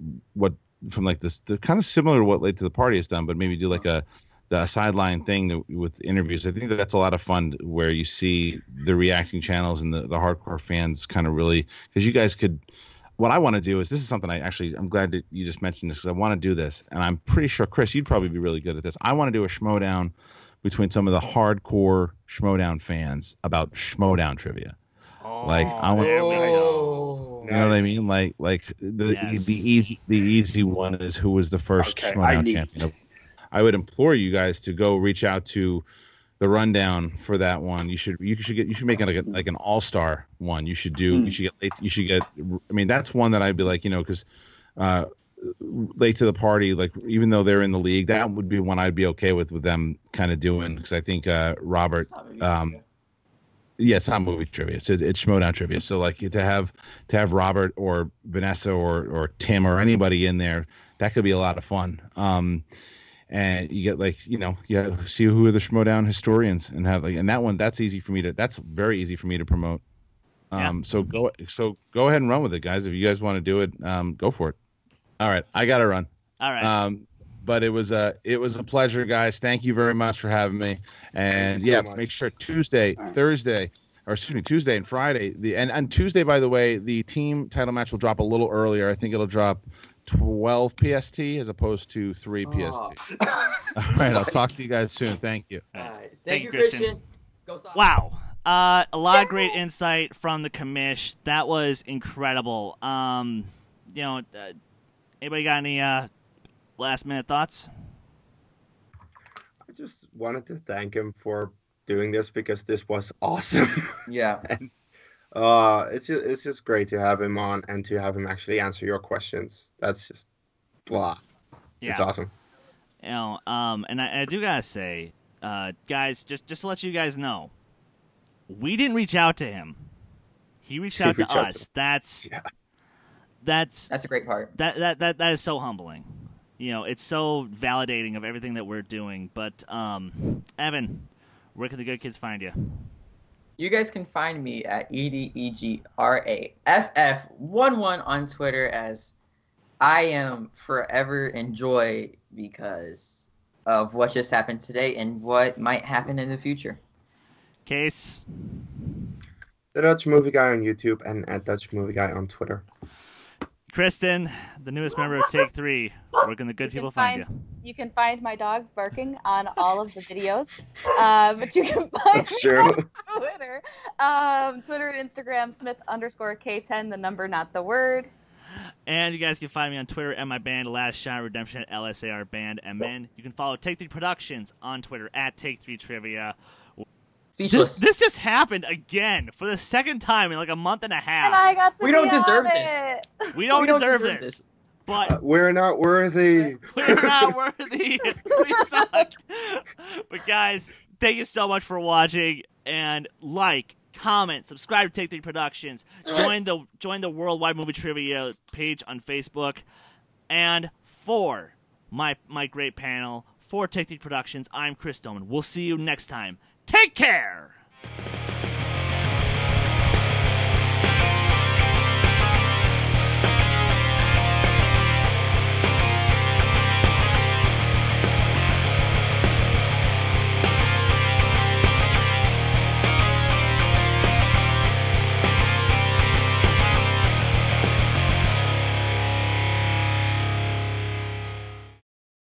Speaker 10: like this, kind of similar to what Late to the Party has done, but maybe do like the sideline thing with interviews. I think that's a lot of fun, where you see the reacting channels and the hardcore fans kind of really, because you guys could. What I want to do is, this is something I'm glad that you just mentioned this, because I want to do this, and I'm pretty sure, Chris, you'd probably be really good at this. I want to do a Schmoedown between some of the hardcore Schmoedown fans about Schmoedown trivia. Like I want. You know what I mean? Like the easy one is, who was the first Schmoedown champion. I would implore you guys to go reach out to the rundown for that one. You should make it like an all-star one. You should get. I mean, that's one that I'd be like, because Late to the Party, like, even though they're in the league, that would be one I'd be okay with them kind of doing, because I think Robert. Yeah, it's not movie trivia. It's Schmoedown trivia. So like to have Robert or Vanessa or Tim or anybody in there, that could be a lot of fun. And you get see who are the Schmoedown historians and have and that's very easy for me to promote. So go ahead and run with it, guys. If you guys want to do it, go for it. All right, I gotta run.
Speaker 1: All right.
Speaker 10: But it was a pleasure, guys. Thank you very much for having me. And make sure Tuesday and Friday. And Tuesday, by the way, the team title match will drop a little earlier. I think it'll drop 12 PST as opposed to 3 PST. All right, I'll talk to you guys soon. Thank you.
Speaker 3: All right. Thank you, Christian. Go Sox.
Speaker 1: Wow. A lot of great insight from the commish. That was incredible. Anybody got any last minute thoughts?
Speaker 8: I just wanted to thank him for doing this, because this was awesome.
Speaker 3: Yeah.
Speaker 8: And it's just great to have him on and to have him actually answer your questions. That's just blah. Yeah. It's awesome.
Speaker 1: And I do gotta say, guys, just to let you guys know, we didn't reach out to him. He reached out to us. That's
Speaker 3: a great part.
Speaker 1: That is so humbling. It's so validating of everything that we're doing. But Evan, where can the good kids find you?
Speaker 3: You guys can find me at EDEGRAFF11 on Twitter, as I am forever in joy because of what just happened today and what might happen in the future.
Speaker 1: Kees?
Speaker 8: The Dutch Movie Guy on YouTube and at Dutch Movie Guy on Twitter.
Speaker 1: Kristen, the newest member of Take 3. Where can the good people find you?
Speaker 9: You can find my dogs barking on all of the videos, but you can find
Speaker 8: That's
Speaker 9: me
Speaker 8: true.
Speaker 9: on Twitter. Twitter and Instagram, Smith_K10, the number, not the word.
Speaker 1: And you guys can find me on Twitter at my band, Last Shine Redemption, LSAR Band MN. You can follow Take 3 Productions on Twitter at Take 3 Trivia.
Speaker 3: Speechless.
Speaker 1: This just happened again for the second time in like a month and a half.
Speaker 9: And I got to
Speaker 3: We don't
Speaker 9: be
Speaker 3: deserve
Speaker 9: on
Speaker 3: this.
Speaker 9: it.
Speaker 1: We don't deserve this. But
Speaker 8: We're not worthy.
Speaker 1: we're not worthy. We suck. But guys, thank you so much for watching. And comment, subscribe to Take 3 Productions. Join the Worldwide Movie Trivia page on Facebook. And for my great panel, for Take 3 Productions, I'm Chris Doman. We'll see you next time. Take care!